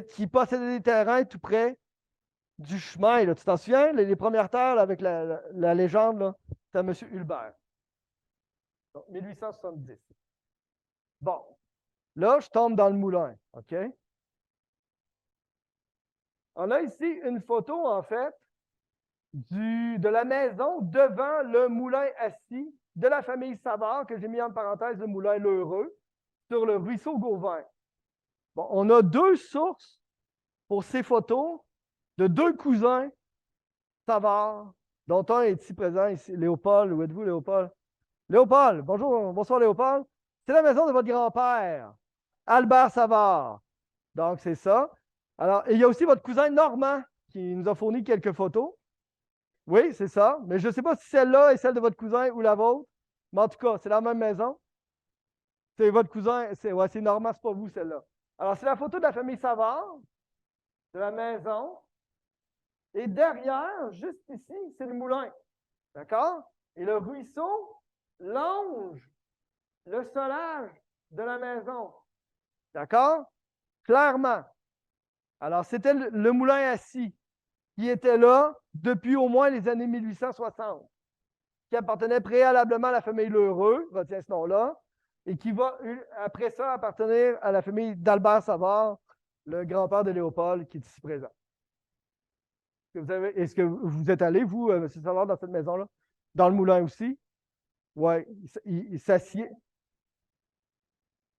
S1: qui possédait des terrains tout près du chemin. Là. Tu t'en souviens? Les premières terres là, avec la légende, c'était M. Hulbert. Donc, 1870. Bon, là, je tombe dans le moulin. OK? On a ici une photo, en fait, de la maison devant le moulin assis de la famille Savard, que j'ai mis en parenthèse le moulin L'Heureux, sur le ruisseau Gauvin. Bon, on a deux sources pour ces photos de deux cousins Savard, dont un est ici présent, ici, Léopold. Où êtes-vous, Léopold? Léopold, bonjour, bonsoir Léopold. C'est la maison de votre grand-père, Albert Savard. Donc, c'est ça. Alors, il y a aussi votre cousin Normand qui nous a fourni quelques photos. Oui, c'est ça. Mais je ne sais pas si celle-là est celle de votre cousin ou la vôtre. Mais en tout cas, c'est la même maison. C'est votre cousin. C'est Normand, c'est pas vous, celle-là. Alors, c'est la photo de la famille Savard, de la maison. Et derrière, juste ici, c'est le moulin. D'accord? Et le ruisseau longe le solage de la maison. D'accord? Clairement. Alors, c'était le moulin assis qui était là depuis au moins les années 1860, qui appartenait préalablement à la famille L'Heureux, retient ce nom-là, et qui va, après ça, appartenir à la famille d'Albert Savard, le grand-père de Léopold, qui est ici présent. Est-ce que vous êtes allé, vous, M. Savard, dans cette maison-là? Dans le moulin aussi? Oui, il s'assied.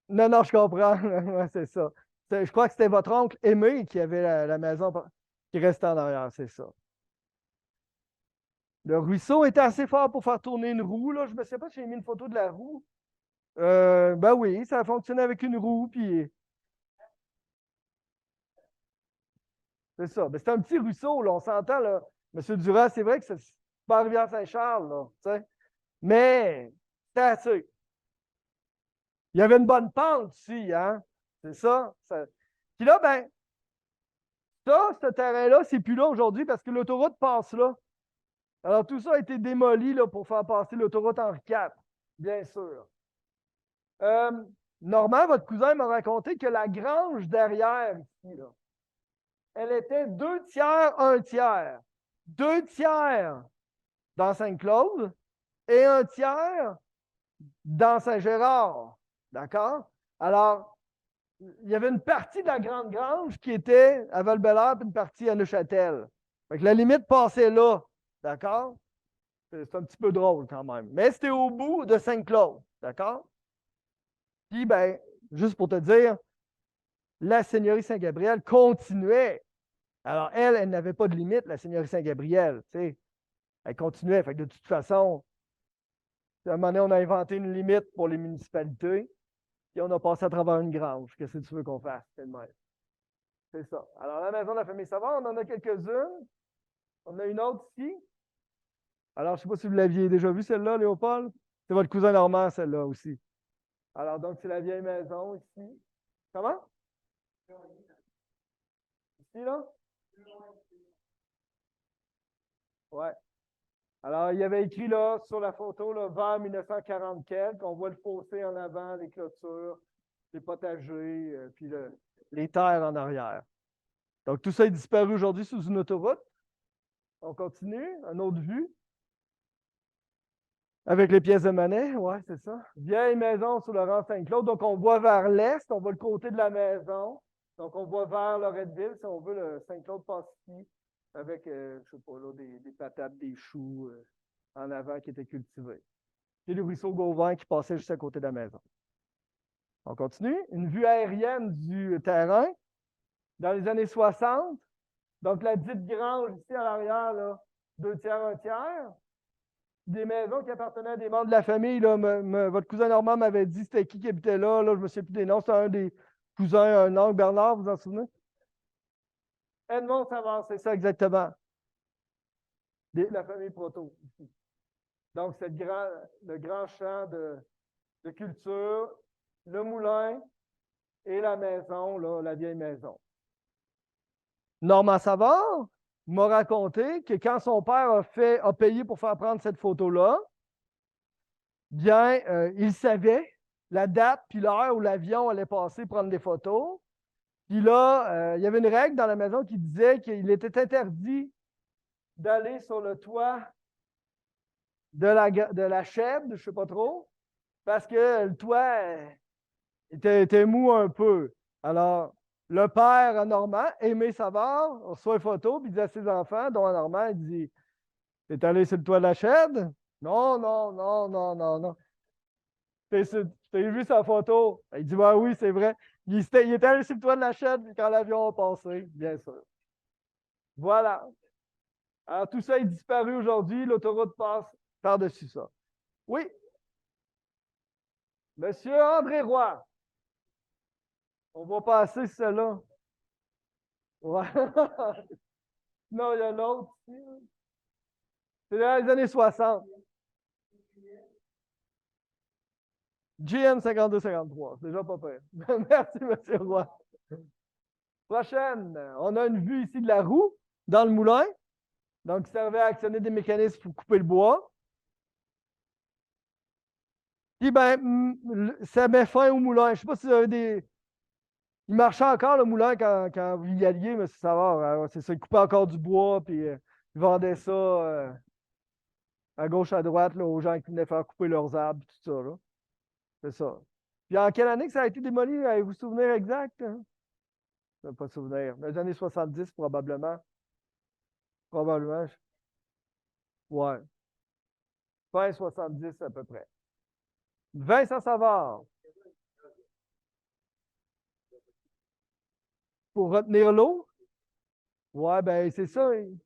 S1: Non, non, je comprends. Ouais, c'est ça. Je crois que c'était votre oncle Aimé qui avait la maison qui restait en arrière, c'est ça. Le ruisseau était assez fort pour faire tourner une roue. Là. Je ne sais pas si j'ai mis une photo de la roue. Ben oui, ça a fonctionné avec une roue, puis c'est ça. Ben, c'est un petit ruisseau, là, on s'entend, là. Monsieur Duras, c'est vrai que c'est pas Rivière-Saint-Charles, là, t'sais. Mais c'est assez. Il y avait une bonne pente ici, hein? C'est ça. Puis là, ben, ce terrain-là, c'est plus là aujourd'hui parce que l'autoroute passe là. Alors, tout ça a été démoli là, pour faire passer l'autoroute Henri IV, bien sûr. Normand, votre cousin m'a raconté que la grange derrière ici, là, elle était 2 tiers, 1 tiers. 2 tiers dans Saint-Claude et 1 tiers dans Saint-Gérard. D'accord? Alors, il y avait une partie de la Grande Grange qui était à Val-Bélair et une partie à Neuchâtel. Fait que la limite passait là. D'accord? C'est un petit peu drôle quand même. Mais c'était au bout de Saint-Claude. D'accord? Puis, ben, juste pour te dire, la Seigneurie Saint-Gabriel continuait. Alors, elle n'avait pas de limite, la Seigneurie Saint-Gabriel. Tu sais. Elle continuait. Fait que de toute façon, à un moment donné, on a inventé une limite pour les municipalités, puis on a passé à travers une grange. Qu'est-ce que tu veux qu'on fasse? C'est ça. Alors, la maison de la famille Savard, on en a quelques-unes. On a une autre ici. Alors, je ne sais pas si vous l'aviez déjà vue, celle-là, Léopold. C'est votre cousin Normand, celle-là aussi. Alors, donc, c'est la vieille maison ici. Comment? Ici, là? Ouais. Alors, il y avait écrit là, sur la photo, là, vers 1940 quelques, on voit le fossé en avant, les clôtures, les potagers, puis les terres en arrière. Donc, tout ça est disparu aujourd'hui sous une autoroute. On continue, une autre vue. Avec les pièces de monnaie, oui, c'est ça. Vieille maison sur le rang Saint-Claude. Donc, on voit vers l'est, on voit le côté de la maison. Donc, on voit vers Loretteville, si on veut, le Saint-Claude passe ici, avec, je ne sais pas, là, des patates, des choux en avant qui étaient cultivés. Et le ruisseau Gauvin qui passait juste à côté de la maison. On continue. Une vue aérienne du terrain dans les années 60. Donc, la dite grange ici à l'arrière, là, 2 tiers, 1 tiers. Des maisons qui appartenaient à des membres de la famille. Là, votre cousin Normand m'avait dit c'était qui habitait là. Là, je ne me souviens plus des noms. C'était un des cousins, un oncle Bernard, vous vous en souvenez? Edmond Savard, c'est ça exactement. La famille Proto, ici. Donc, c'est le grand champ de culture, le moulin et la maison, là, la vieille maison. Normand Savard m'a raconté que quand son père a payé pour faire prendre cette photo-là, bien, il savait la date puis l'heure où l'avion allait passer prendre des photos. Puis là, il y avait une règle dans la maison qui disait qu'il était interdit d'aller sur le toit de la chaîne, je ne sais pas trop, parce que le toit était mou un peu. Alors, le père Normand, Aimé Savard, reçoit une photo, puis il dit à ses enfants, dont Normand, il dit: T'es allé sur le toit de la chaîne? Non, non, non, non, non, non. T'as vu sa photo? Il dit: Ben oui, c'est vrai. Il était allé sur le toit de la chaîne quand l'avion a passé, bien sûr. Voilà. Alors, tout ça est disparu aujourd'hui. L'autoroute passe par-dessus ça. Oui, Monsieur André Roy. On va passer cela. Ouais. Non, il y a l'autre ici. C'est dans les années 60. GM 52-53. C'est déjà pas pire. Merci, Monsieur Roy. Prochaine. On a une vue ici de la roue dans le moulin. Donc, qui servait à actionner des mécanismes pour couper le bois. Puis, ben, ça met fin au moulin. Je ne sais pas si vous avez des. Il marchait encore le moulin quand vous y alliez, mais c'est ça va. C'est ça, il coupait encore du bois, puis il vendait ça à gauche, à droite, là, aux gens qui venaient faire couper leurs arbres, tout ça. Là. C'est ça. Puis en quelle année que ça a été démoli? Avez-vous souvenir exact? Hein? Je n'ai pas de souvenir. Dans les années 70, probablement. Probablement. Ouais. Fin 70 à peu près. Vincent Savard. Pour retenir l'eau? Ouais, ben c'est ça. Il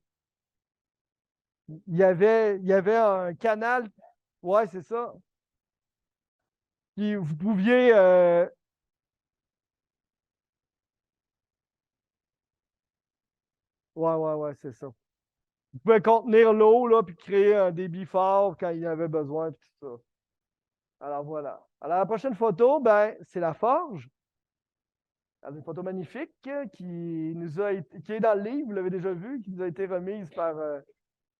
S1: y avait un canal. Ouais, c'est ça. Puis vous pouviez. Ouais, ouais, ouais, c'est ça. Vous pouvez contenir l'eau, là, puis créer un débit fort quand il y avait besoin, puis tout ça. Alors voilà. Alors la prochaine photo, ben, c'est la forge. Alors, une photo magnifique qui est dans le livre, vous l'avez déjà vu, qui nous a été remise par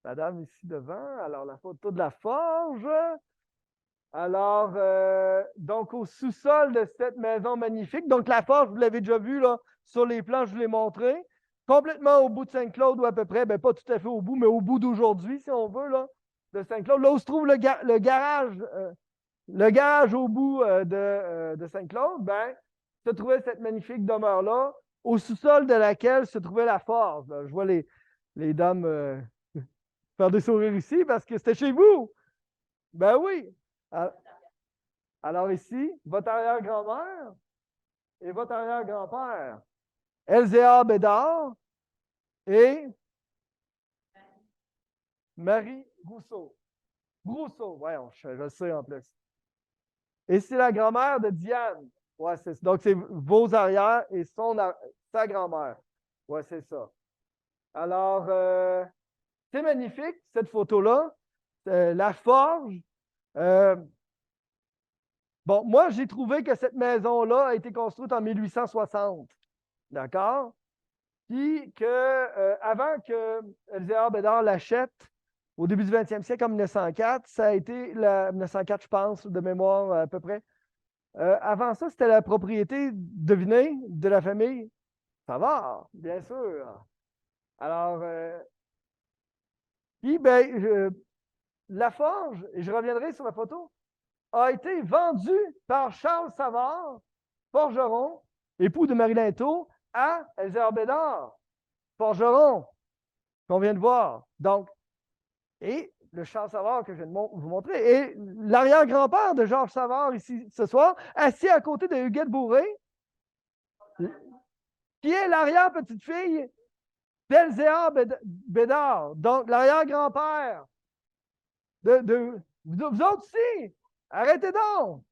S1: la dame ici devant. Alors, la photo de la forge. Alors, donc, au sous-sol de cette maison magnifique. Donc, la forge, vous l'avez déjà vu là, sur les plans, je vous l'ai montré. Complètement au bout de Saint-Claude, ou à peu près, ben, pas tout à fait au bout, mais au bout d'aujourd'hui, si on veut, là, de Saint-Claude. Là où se trouve le garage au bout de Saint-Claude, ben, se trouvait cette magnifique demeure-là, au sous-sol de laquelle se trouvait la forge. Là. Je vois les dames faire des sourires ici parce que c'était chez vous. Ben oui. Ah, alors ici, votre arrière-grand-mère et votre arrière-grand-père, Elzéar Bédard et Marie Rousseau. Rousseau, voyons, je le sais en plus. Et c'est la grand-mère de Diane. Ouais, donc, c'est vos arrières et sa grand-mère. Ouais, c'est ça. Alors, c'est magnifique, cette photo-là. La forge. Euh, bon, moi, j'ai trouvé que cette maison-là a été construite en 1860. D'accord? Puis que avant que Elzéar Bédard l'achète, au début du 20e siècle, en 1904, ça a été 1904, je pense, de mémoire à peu près. Avant ça, c'était la propriété, devinez, de la famille Savard, bien sûr. Alors, puis, ben, la forge, et je reviendrai sur la photo, a été vendue par Charles Savard, forgeron, époux de Marie Linteau, à Elzéar Bédard, forgeron, qu'on vient de voir. Donc, et le Charles Savard que je viens de vous montrer, et l'arrière-grand-père de Georges Savard ici ce soir, assis à côté de Huguette Bourré, qui est l'arrière-petite-fille d'Elzéar Bédard, donc l'arrière-grand-père vous autres aussi. Arrêtez donc.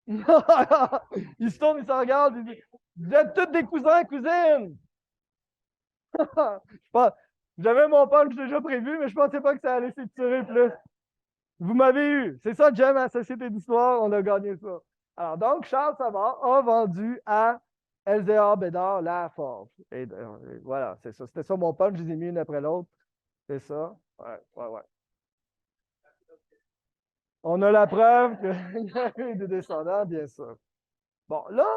S1: Ils se tournent, ils se regardent, ils disent: Vous êtes tous des cousins et cousines. J'avais mon punch déjà prévu, mais je ne pensais pas que ça allait s'étirer plus. Vous m'avez eu. C'est ça, Jem, à la Société d'Histoire, on a gagné ça. Alors, donc, Charles Savard a vendu à LZA Bédard la forge. Et voilà, c'est ça. C'était ça mon punch, je les ai mis une après l'autre. C'est ça. Ouais, ouais, ouais. On a la preuve qu'il y a eu des descendants, bien sûr. Bon, là,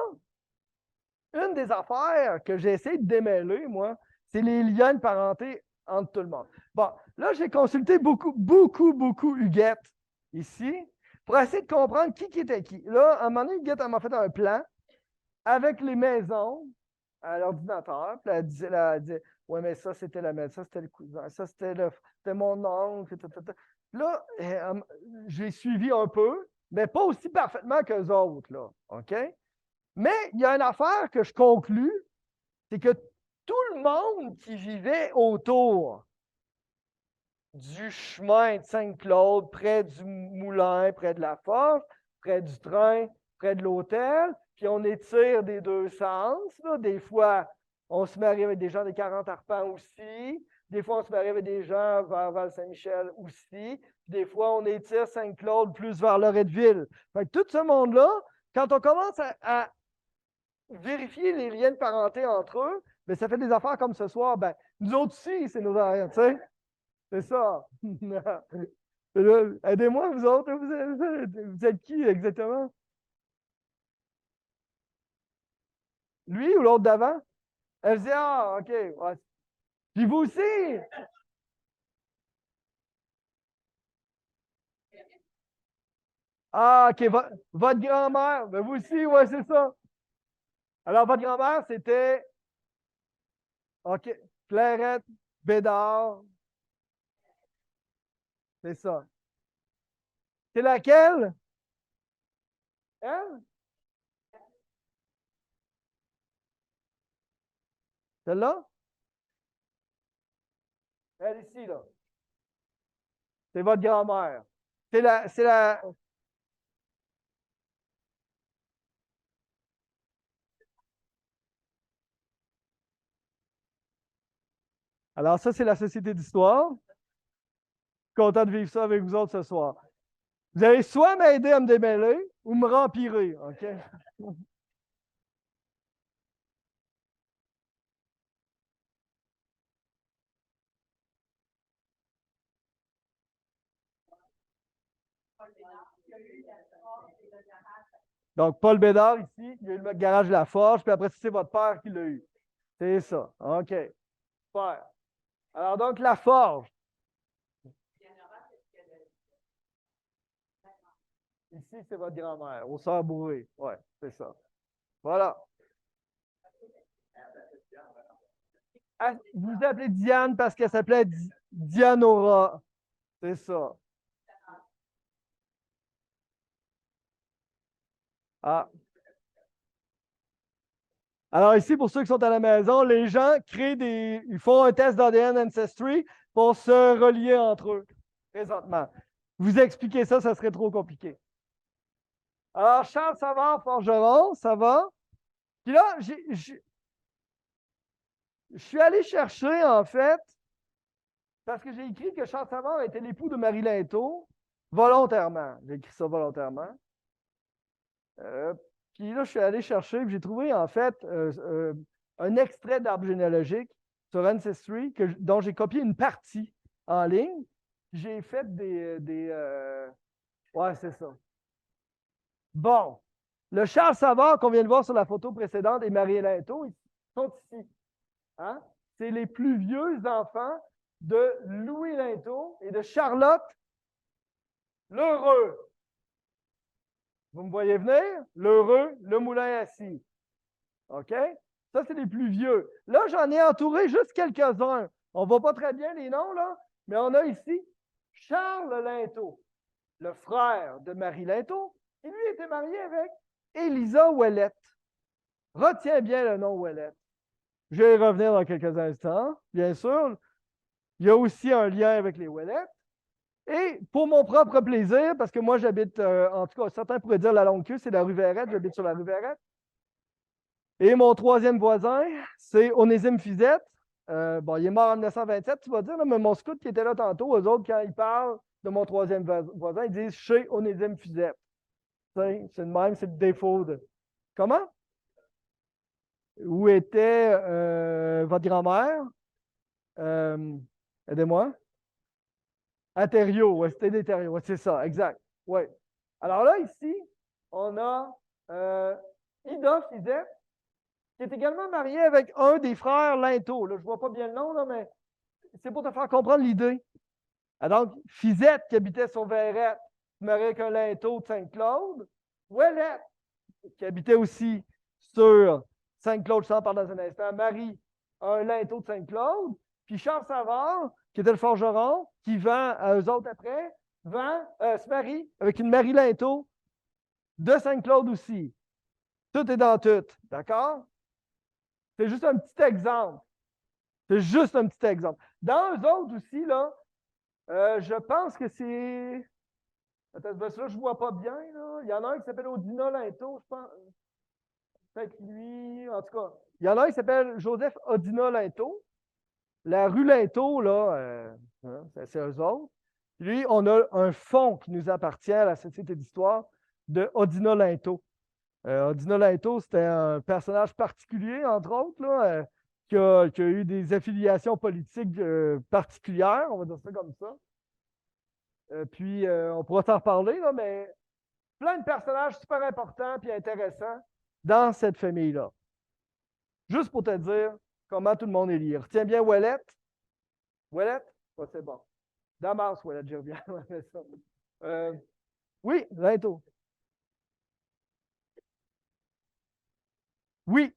S1: une des affaires que j'ai essayé de démêler, moi, c'est les liens de parenté entre tout le monde. Bon, là, j'ai consulté beaucoup Huguette ici pour essayer de comprendre qui était qui. Là, à un moment donné, Huguette m'a fait un plan avec les maisons à l'ordinateur. Puis elle disait, ouais, mais ça, c'était la maison, ça, c'était le cousin, ça, c'était mon oncle. Là, j'ai suivi un peu, mais pas aussi parfaitement qu'eux autres, là. OK? Mais il y a une affaire que je conclus, c'est que tout le monde qui vivait autour du chemin de Saint-Claude, près du moulin, près de la forge, près du train, près de l'hôtel, puis on étire des deux sens. Là. Des fois, on se marie avec des gens des 40 arpents aussi. Des fois, on se marie avec des gens vers Val-Saint-Michel aussi. Des fois, on étire Saint-Claude plus vers Loretteville. Fait que tout ce monde-là, quand on commence à vérifier les liens de parenté entre eux, bien, ça fait des affaires comme ce soir. Ben, nous autres aussi, c'est nos arrières, tu sais. C'est ça. Aidez-moi, vous autres. Vous êtes qui exactement? Lui ou l'autre d'avant? FCA, OK. Ouais. Puis vous aussi? Ah, OK. Votre grand-mère. Ben vous aussi, ouais, c'est ça. Alors, votre grand-mère, c'était, OK, Clairette, Bédard. C'est ça. C'est laquelle? Elle? Celle-là? Elle ici, là. C'est votre grand-mère. C'est la. Alors, ça, c'est la Société d'histoire. Content de vivre ça avec vous autres ce soir. Vous allez soit m'aider à me démêler ou me rempirer, OK? Donc, Paul Bédard, ici, il y a eu le garage de la Forge, puis après, c'est votre père qui l'a eu. C'est ça. OK. Super. Alors, donc, la Forge. Ici, c'est votre grand-mère, au sœur bourré. Oui, c'est ça. Voilà. Ah, vous vous appelez Diane parce qu'elle s'appelait Dianora. C'est ça. Ah. Alors ici, pour ceux qui sont à la maison, les gens ils font un test d'ADN Ancestry pour se relier entre eux présentement. Vous expliquer ça, ça serait trop compliqué. Alors, Charles Savard, forgeron, ça va? Puis là, je suis allé chercher, en fait, parce que j'ai écrit que Charles Savard était l'époux de Marie Linteau, volontairement. J'ai écrit ça volontairement. Euh, Puis là, je suis allé chercher, puis j'ai trouvé, en fait, un extrait d'arbre généalogique sur Ancestry dont j'ai copié une partie en ligne. J'ai fait Ouais, c'est ça. Bon. Le Charles Savard qu'on vient de voir sur la photo précédente et Marie Linteau, ils sont ici. Hein? C'est les plus vieux enfants de Louis Linteau et de Charlotte Lheureux. Vous me voyez venir? Lheureux, le moulin assis. OK? Ça, c'est les plus vieux. Là, j'en ai entouré juste quelques-uns. On ne voit pas très bien les noms, là, mais on a ici Charles Linteau, le frère de Marie Linteau, qui lui était marié avec Élisa Ouellette. Retiens bien le nom Ouellette. Je vais y revenir dans quelques instants, bien sûr. Il y a aussi un lien avec les Ouellettes. Et pour mon propre plaisir, parce que moi, j'habite, en tout cas, certains pourraient dire la longue queue, c'est la rue Verrette, j'habite sur la rue Verrette. Et mon troisième voisin, c'est Onésime Fizette. Bon, il est mort en 1927, tu vas dire, là, mais mon scout qui était là tantôt, eux autres, quand ils parlent de mon troisième voisin, ils disent chez Onésime Fizette. C'est le même, c'est le défaut de. Comment? Où était votre grand-mère? Euh, Aidez-moi. Intério, ouais, c'était des ouais, c'est ça, exact. Ouais. Alors là, ici, on a Ida Fizette, qui est également marié avec un des frères Linteau. Là, je ne vois pas bien le nom, là, mais c'est pour te faire comprendre l'idée. Donc, Fisette, qui habitait sur Verrette, mariée avec un Linteau de Saint-Claude. Ouellette, qui habitait aussi sur Saint-Claude, je t'en parle dans un instant. Marie, un Linteau de Saint-Claude. Puis Charles Savard, qui était le forgeron, qui vend à eux autres après, se marie avec une Marie Linteau de Saint-Claude aussi. Tout est dans tout. D'accord? C'est juste un petit exemple. C'est juste un petit exemple. Dans eux autres aussi, là, je pense que c'est. Attends, là, je ne vois pas bien. Là. Il y en a un qui s'appelle Odina Linteau, je pense. Peut-être lui, en tout cas. Il y en a un qui s'appelle Joseph Odina Linteau. La rue Linteau, là, c'est eux autres. Lui, on a un fonds qui nous appartient à la Société d'histoire de Odina Linteau. Odina Linteau, c'était un personnage particulier, entre autres, là, qui a eu des affiliations politiques particulières, on va dire ça comme ça. Puis, on pourra s'en reparler, là, mais plein de personnages super importants et intéressants dans cette famille-là. Juste pour te dire comment tout le monde est lié. Retiens bien Ouellette. Ouellette? Ouais, c'est bon. Damas, Ouellette, j'y reviens. Oui, Linteau. Oui,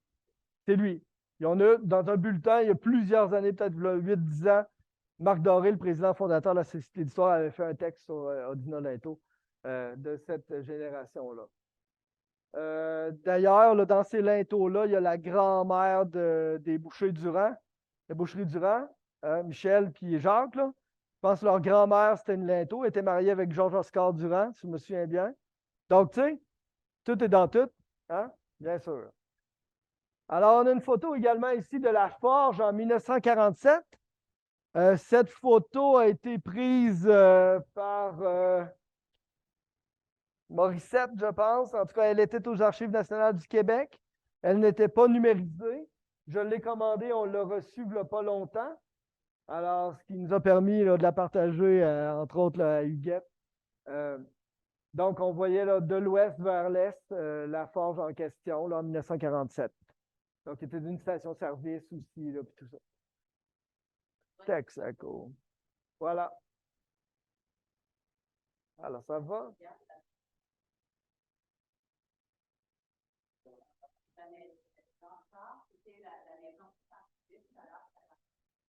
S1: c'est lui. Il y en a dans un bulletin, il y a plusieurs années, peut-être 8-10 ans, Marc Doré, le président fondateur de la Société d'histoire, avait fait un texte sur Odina Linteau de cette génération-là. D'ailleurs, là, dans ces linteaux-là, il y a la grand-mère des Bouchers-Durand, les Boucheries-Durand, Michel puis Jacques. Là. Je pense que leur grand-mère, c'était une linteau, elle était mariée avec Georges-Oscar Durand, si je me souviens bien. Donc, tu sais, tout est dans tout, hein? Bien sûr. Alors, on a une photo également ici de la forge en 1947. Cette photo a été prise par Morissette, je pense. En tout cas, elle était aux Archives nationales du Québec. Elle n'était pas numérisée. Je l'ai commandée, on l'a reçue il n'y a pas longtemps. Alors, ce qui nous a permis là, de la partager, entre autres, là, à Huguette. Donc, on voyait là, de l'ouest vers l'est la forge en question là, en 1947. Donc, il était d'une station-service aussi, là, puis tout ça. Texaco. Voilà. Alors, ça va?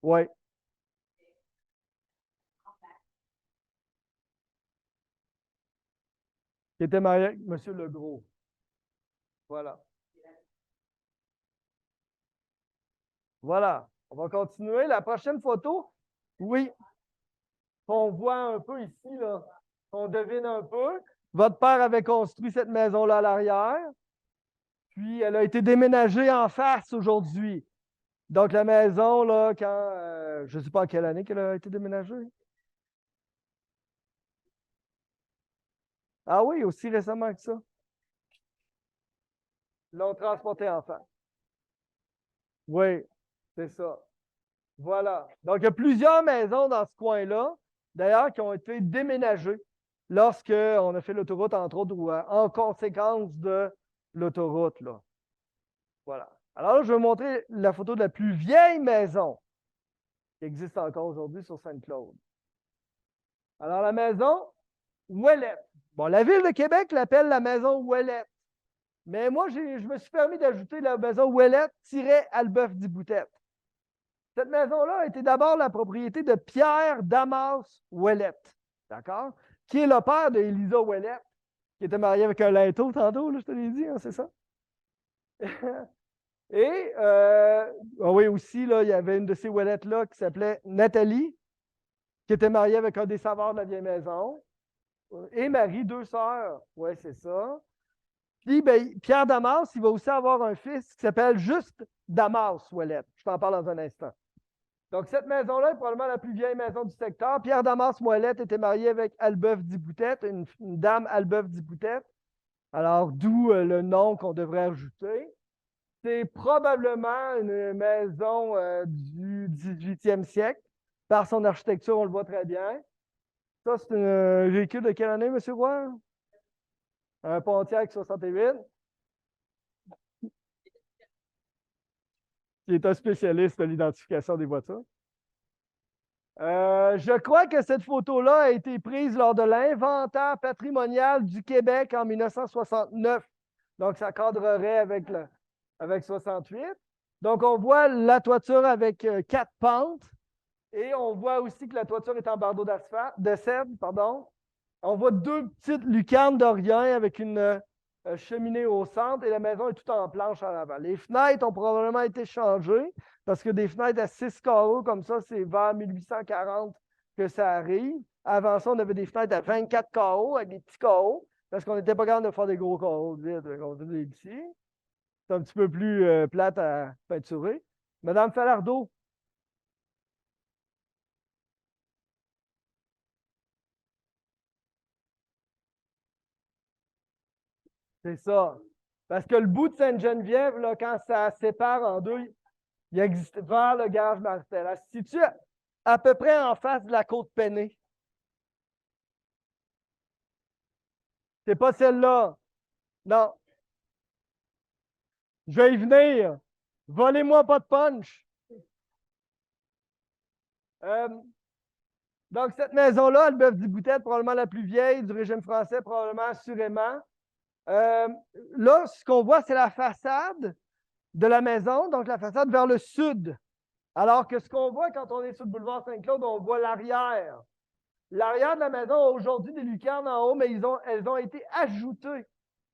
S1: Oui. Qui était marié avec M. Legros. Voilà. Voilà. On va continuer. La prochaine photo, oui, on voit un peu ici, là. On devine un peu. Votre père avait construit cette maison-là à l'arrière. Puis, elle a été déménagée en face aujourd'hui. Donc, la maison, là, quand. Je ne sais pas en quelle année qu'elle a été déménagée. Ah oui, aussi récemment que ça. Ils l'ont transporté en face. Oui, c'est ça. Voilà. Donc, il y a plusieurs maisons dans ce coin-là, d'ailleurs, qui ont été déménagées lorsqu'on a fait l'autoroute, entre autres, ou en conséquence de l'autoroute. Là. Voilà. Alors là, je vais vous montrer la photo de la plus vieille maison qui existe encore aujourd'hui sur Sainte-Claude. Alors, la maison Ouellette. Bon, la Ville de Québec l'appelle la maison Ouellette. Mais moi, je me suis permis d'ajouter la maison Ouellette-Albeuf-Diboutette. Cette maison-là était d'abord la propriété de Pierre Damas Ouellette, d'accord? Qui est le père d'Élisa Ouellette, qui était mariée avec un linteau tantôt, là, je te l'ai dit, hein, c'est ça? Et oui, aussi, là, il y avait une de ces Ouellettes-là qui s'appelait Nathalie, qui était mariée avec un des savards de la vieille maison. Et Marie, deux sœurs. Oui, c'est ça. Puis, ben, Pierre Damas, il va aussi avoir un fils qui s'appelle juste Damas Ouellette. Je t'en parle dans un instant. Donc, cette maison-là est probablement la plus vieille maison du secteur. Pierre Damas Ouellette était marié avec Albeuf Diboutette, une dame Albeuf Diboutette. Alors, d'où le nom qu'on devrait ajouter. C'est probablement une maison du 18e siècle. Par son architecture, on le voit très bien. Ça, c'est un véhicule de quelle année, M. Roy? Un Pontiac 68. qui est un spécialiste de l'identification des voitures. Je crois que cette photo-là a été prise lors de l'inventaire patrimonial du Québec en 1969. Donc, ça cadrerait avec 68. Donc, on voit la toiture avec 4 pentes et on voit aussi que la toiture est en bardeau de cèdre, pardon. On voit 2 petites lucarnes d'Orient avec une cheminée au centre et la maison est toute en planche en avant. Les fenêtres ont probablement été changées parce que des fenêtres à 6 carreaux comme ça, c'est vers 1840 que ça arrive. Avant ça, on avait des fenêtres à 24 carreaux avec des petits carreaux parce qu'on n'était pas capable de faire des gros carreaux vite. On faisait des petits. C'est un petit peu plus plate à peinturer. Madame Falardeau. C'est ça. Parce que le bout de Sainte-Geneviève, là, quand ça sépare en deux, il existe vers le gage Martel. Elle se situe à peu près en face de la côte Pennée. C'est pas celle-là. Non. Je vais y venir. Volez-moi pas de punch. Euh, donc, cette maison-là, le bœuf d'Iboutette, probablement la plus vieille du régime français, probablement assurément. Euh, Là, ce qu'on voit, c'est la façade de la maison, donc la façade vers le sud. Alors que ce qu'on voit quand on est sur le boulevard Saint-Claude, on voit l'arrière. L'arrière de la maison a aujourd'hui des lucarnes en haut, mais elles ont été ajoutées,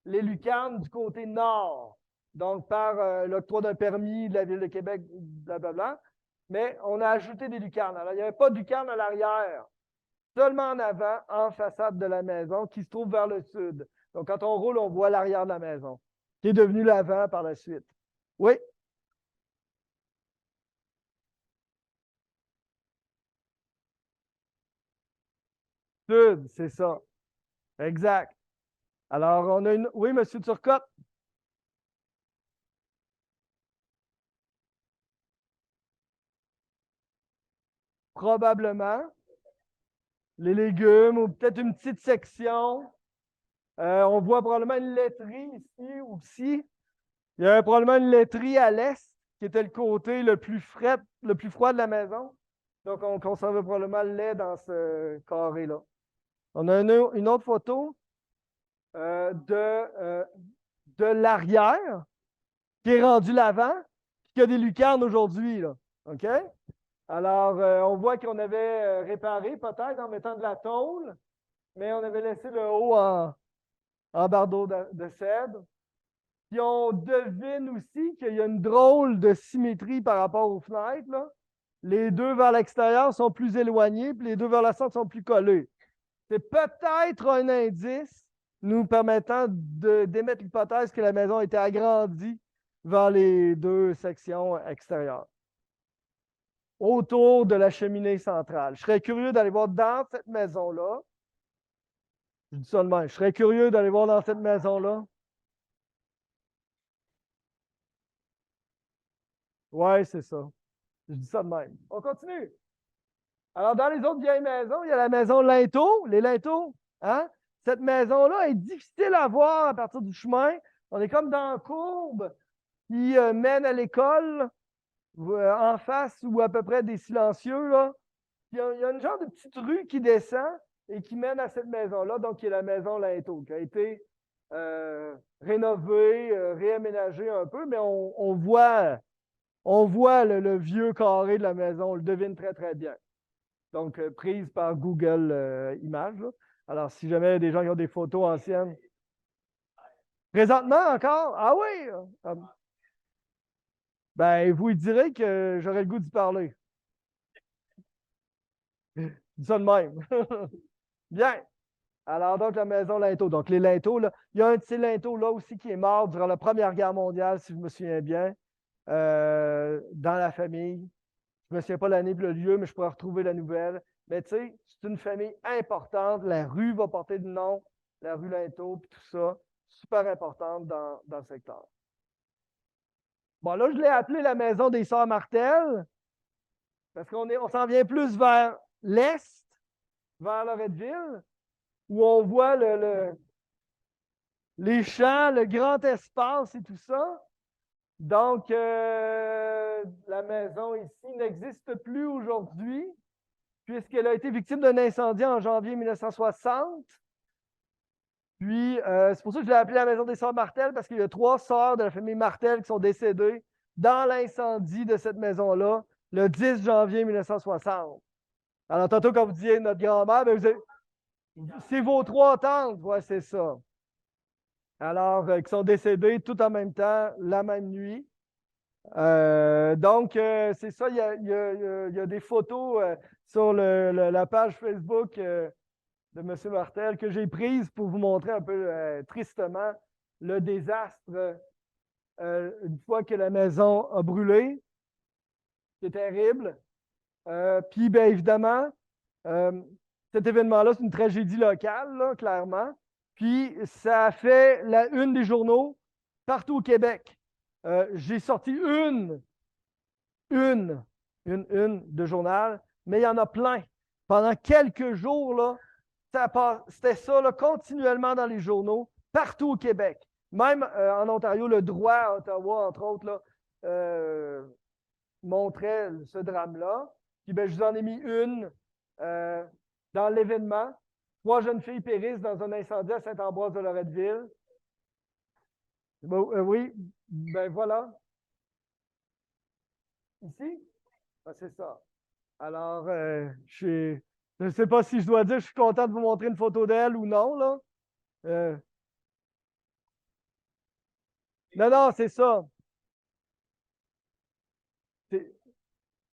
S1: les lucarnes du côté nord. Donc, par l'octroi d'un permis de la Ville de Québec, blablabla. Mais on a ajouté des lucarnes. Alors, il n'y avait pas de lucarne à l'arrière, seulement en avant, en façade de la maison, qui se trouve vers le sud. Donc, quand on roule, on voit l'arrière de la maison, qui est devenu l'avant par la suite. Oui, sud, c'est ça. Exact. Alors, on a une. Oui, M. Turcotte, probablement. Les légumes ou peut-être une petite section. On voit probablement une laiterie ici aussi. Il y avait probablement une laiterie à l'est, qui était le côté le plus frais, le plus froid de la maison. Donc, on conservait probablement le lait dans ce carré-là. On a une autre photo de l'arrière, qui est rendu l'avant, qui a des lucarnes aujourd'hui, là. OK? Alors, on voit qu'on avait réparé peut-être en mettant de la tôle, mais on avait laissé le haut en bardeau de cèdre. Puis on devine aussi qu'il y a une drôle de symétrie par rapport aux fenêtres, là. Les deux vers l'extérieur sont plus éloignés, puis les deux vers la centre sont plus collés. C'est peut-être un indice nous permettant d'émettre l'hypothèse que la maison a été agrandie vers les deux sections extérieures, autour de la cheminée centrale. Je serais curieux d'aller voir dans cette maison-là. Je dis ça de même. Je serais curieux d'aller voir dans cette maison-là. Oui, c'est ça. Je dis ça de même. On continue. Alors, dans les autres vieilles maisons, il y a la maison Linteau, les Linteaux. Hein? Cette maison-là est difficile à voir à partir du chemin. On est comme dans la courbe qui mène à l'école, en face ou à peu près des silencieux. Là. Il y a une genre de petite rue qui descend et qui mène à cette maison-là, donc qui est la maison Linteau, qui a été rénovée, réaménagée un peu, mais on voit le vieux carré de la maison, on le devine très, très bien. Donc, prise par Google Images. Là. Alors, si jamais il y a des gens qui ont des photos anciennes. Présentement encore? Ah oui! Ben, vous direz que j'aurais le goût d'y parler. Je dis ça de même. Bien. Alors, donc, la maison Linteau. Donc, les Linteaux, là, il y a un de ces Linteaux là aussi qui est mort durant la Première Guerre mondiale, si je me souviens bien, dans la famille. Je ne me souviens pas l'année et le lieu, mais je pourrais retrouver la nouvelle. Mais tu sais, c'est une famille importante. La rue va porter le nom, la rue Linteau, puis tout ça. Super importante dans le secteur. Bon, là, je l'ai appelé la maison des Sœurs Martel, parce on s'en vient plus vers l'est, vers Loretteville, où on voit les champs, le grand espace et tout ça. Donc, la maison ici n'existe plus aujourd'hui, puisqu'elle a été victime d'un incendie en janvier 1960. Puis, c'est pour ça que je l'ai appelée la maison des sœurs Martel, parce qu'il y a 3 sœurs de la famille Martel qui sont décédées dans l'incendie de cette maison-là, le 10 janvier 1960. Alors, tantôt, quand vous disiez notre grand-mère, ben, c'est vos 3 tantes, ouais, c'est ça. Alors, qui sont décédées tout en même temps, la même nuit. Donc, c'est ça, il y a des photos sur la page Facebook de M. Martel que j'ai prises pour vous montrer un peu tristement le désastre une fois que la maison a brûlé. C'est terrible. Puis, bien évidemment, cet événement-là, c'est une tragédie locale, là, clairement. Puis, ça a fait la une des journaux partout au Québec. J'ai sorti une de journal, mais il y en a plein. Pendant quelques jours, là, c'était ça là, continuellement dans les journaux, partout au Québec. Même en Ontario, le droit à Ottawa, entre autres, là, montrait ce drame-là. Puis ben, je vous en ai mis une dans l'événement. 3 jeunes filles périssent dans un incendie à Saint-Ambroise-de-Loretteville. Oui, ben voilà. Ici? Ah, c'est ça. Alors, je ne sais pas si je dois dire que je suis content de vous montrer une photo d'elle ou non, là. Euh, non, non, c'est ça.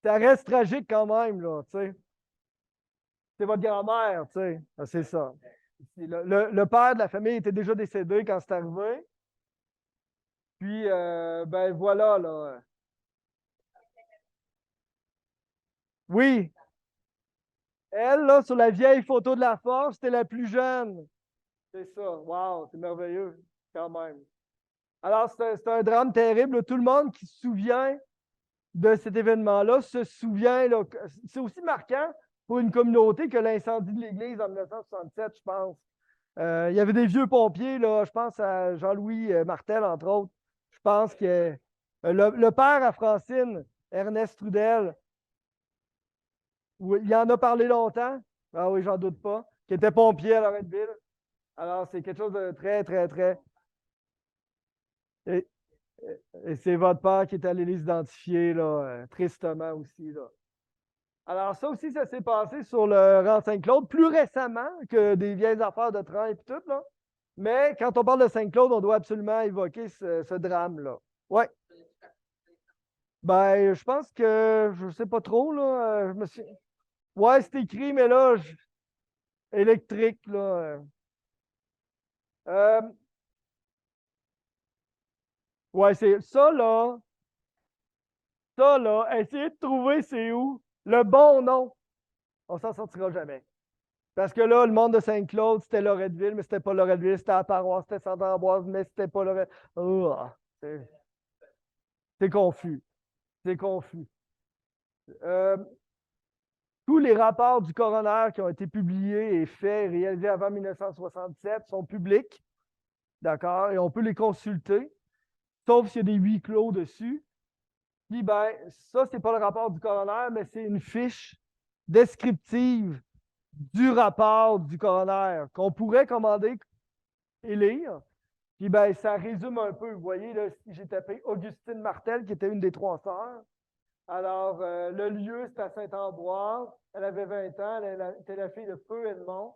S1: Ça reste tragique quand même, là, tu sais. C'est votre grand-mère, tu sais. Ah, c'est ça. Le père de la famille était déjà décédé quand c'est arrivé. Puis, ben voilà, là. Oui, elle, là, sur la vieille photo de la force, c'était la plus jeune. C'est ça. Wow, c'est merveilleux, quand même. Alors, c'est un drame terrible. Tout le monde qui se souvient de cet événement-là se souvient. C'est aussi marquant pour une communauté que l'incendie de l'église en 1967, je pense. Il y avait des vieux pompiers, là, je pense à Jean-Louis Martel, entre autres. Je pense que le père à Francine, Ernest Trudel, il en a parlé longtemps. Ah oui, j'en doute pas. Qui était pompier à Loretteville. Alors, c'est quelque chose de très, très, très. Et, et c'est votre père qui est allé les identifier, là, tristement aussi, là. Alors, ça aussi, ça s'est passé sur le rang Saint-Claude, plus récemment que des vieilles affaires de train et tout, là. Mais quand on parle de Saint-Claude, on doit absolument évoquer ce drame-là. Oui. Ben, je pense que je ne sais pas trop, là. Je me suis... Ouais, c'est écrit, mais là, électrique, là. Euh, ouais, c'est ça, là. Ça, là, essayez de trouver c'est où. Le bon nom. On s'en sortira jamais. Parce que là, le monde de Saint-Claude, c'était Loretteville, mais c'était pas Loretteville, c'était à Paroisse, c'était Saint-Ambroise, mais c'était pas Loretteville. Oh, c'est confus. C'est confus. Euh, tous les rapports du coroner qui ont été publiés et faits, réalisés avant 1967, sont publics. D'accord? Et on peut les consulter, sauf s'il y a des huis clos dessus. Puis, ben, ça, c'est pas le rapport du coroner, mais c'est une fiche descriptive du rapport du coroner qu'on pourrait commander et lire. Puis ben, ça résume un peu. Vous voyez, là, j'ai tapé Augustine Martel, qui était une des 3 sœurs. Alors, le lieu, c'est à Saint-Ambroise. Elle avait 20 ans. Elle était la fille de Feu Edmond.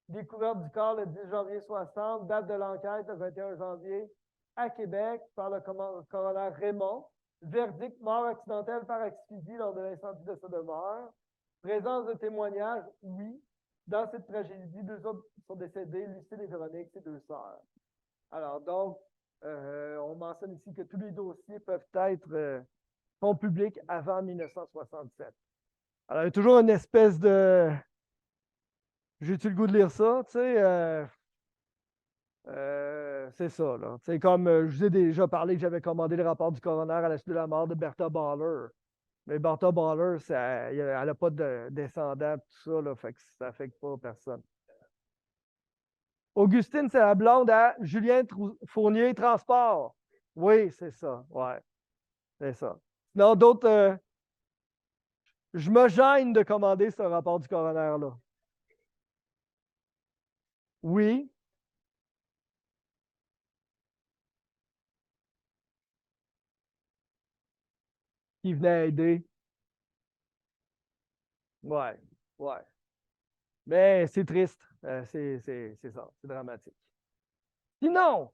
S1: Découverte du corps le 10 janvier 60. Date de l'enquête, le 21 janvier, à Québec, par le coroner Raymond. Verdict, mort accidentelle par asphyxie lors de l'incendie de sa demeure. Présence de témoignages, oui. Dans cette tragédie, 2 autres sont décédés, Lucille et Véronique, ses 2 sœurs. Alors, donc, on mentionne ici que tous les dossiers peuvent être sont publics avant 1967. Alors, il y a toujours une espèce de... J'ai-tu le goût de lire ça? Tu sais, c'est ça, là. C'est comme, je vous ai déjà parlé que j'avais commandé le rapport du coroner à la suite de la mort de Bertha Baller. Mais Bertha Baller, elle n'a pas de descendant, tout ça, là, fait que ça n'affecte pas personne. Augustine, c'est la blonde à Julien Fournier Transport. Oui, c'est ça. Ouais, c'est ça. Non, d'autres. Je me gêne de commander ce rapport du coroner-là. Oui, qui venait aider. Ouais, ouais. Mais c'est triste. C'est ça. C'est dramatique. Sinon,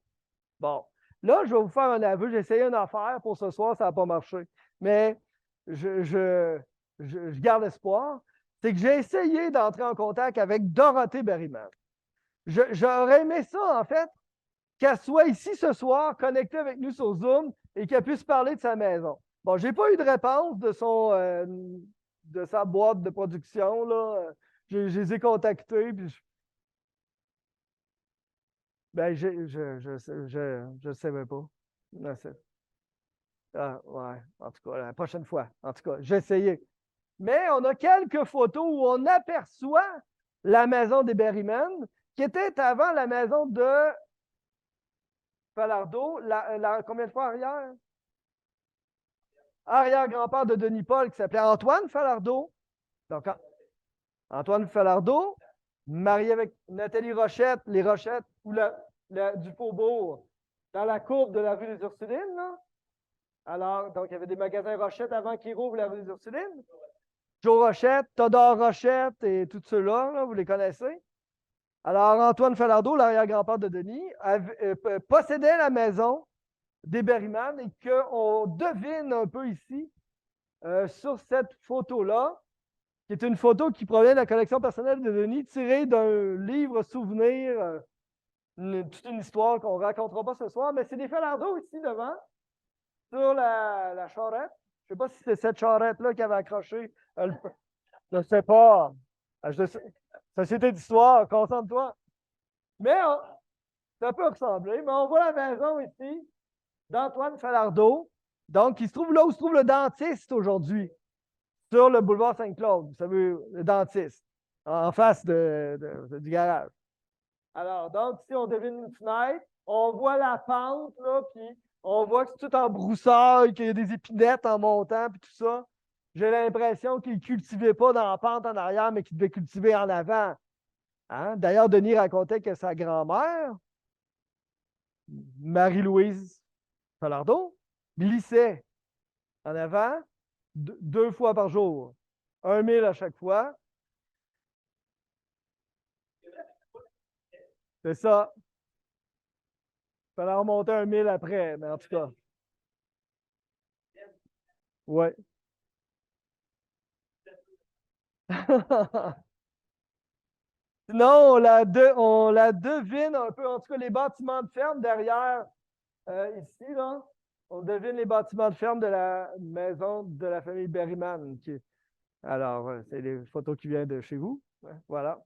S1: bon, là, je vais vous faire un aveu. J'ai essayé une affaire pour ce soir, ça n'a pas marché. Mais je, je, je garde espoir. C'est que j'ai essayé d'entrer en contact avec Dorothée Berryman. J'aurais aimé ça, en fait, qu'elle soit ici ce soir, connectée avec nous sur Zoom et qu'elle puisse parler de sa maison. Bon, je n'ai pas eu de réponse de sa boîte de production, là. Je les ai contactés, puis ben, je savais pas. Non, ah, ouais, en tout cas, la prochaine fois. En tout cas, j'ai essayé. Mais on a quelques photos où on aperçoit la maison des Berryman, qui était avant la maison de Falardeau. Combien de fois arrière? Arrière-grand-père de Denis Paul, qui s'appelait Antoine Falardeau. Donc, Antoine Falardeau, marié avec Nathalie Rochette, les Rochettes, ou du Faubourg, dans la courbe de la rue des Ursulines, là. Alors, donc, il y avait des magasins Rochette avant qu'ils rouvrent la rue des Ursulines. Joe Rochette, Todor Rochette et tous ceux-là, là, vous les connaissez. Alors, Antoine Falardeau, l'arrière-grand-père de Denis, possédait la maison des Berryman et qu'on devine un peu ici sur cette photo-là, qui est une photo qui provient de la collection personnelle de Denis, tirée d'un livre souvenir, toute une histoire qu'on ne racontera pas ce soir, mais c'est des Falardeau ici devant, sur la charrette. Je ne sais pas si c'est cette charrette-là qui avait accroché. Je ne sais pas. Société d'histoire, concentre-toi. Mais ça peut ressembler. Mais on voit la maison ici d'Antoine Falardeau. Donc, il se trouve là où se trouve le dentiste aujourd'hui, sur le boulevard Saint-Claude. Vous savez, le dentiste, en face du garage. Alors, donc, ici, on devine une fenêtre. On voit la pente, là, puis on voit que c'est tout en broussailles, qu'il y a des épinettes en montant, puis tout ça. J'ai l'impression qu'il ne cultivait pas dans la pente en arrière, mais qu'il devait cultiver en avant. Hein? D'ailleurs, Denis racontait que sa grand-mère, Marie-Louise Falardeau, glissait en avant 2 fois par jour. 1 000 à chaque fois. C'est ça. Il fallait remonter 1 000 après, mais en tout cas. Ouais. Sinon, on la devine un peu. En tout cas, les bâtiments de ferme derrière, ici, là, on devine les bâtiments de ferme de la maison de la famille Berryman. Alors, c'est les photos qui viennent de chez vous. Ouais, voilà.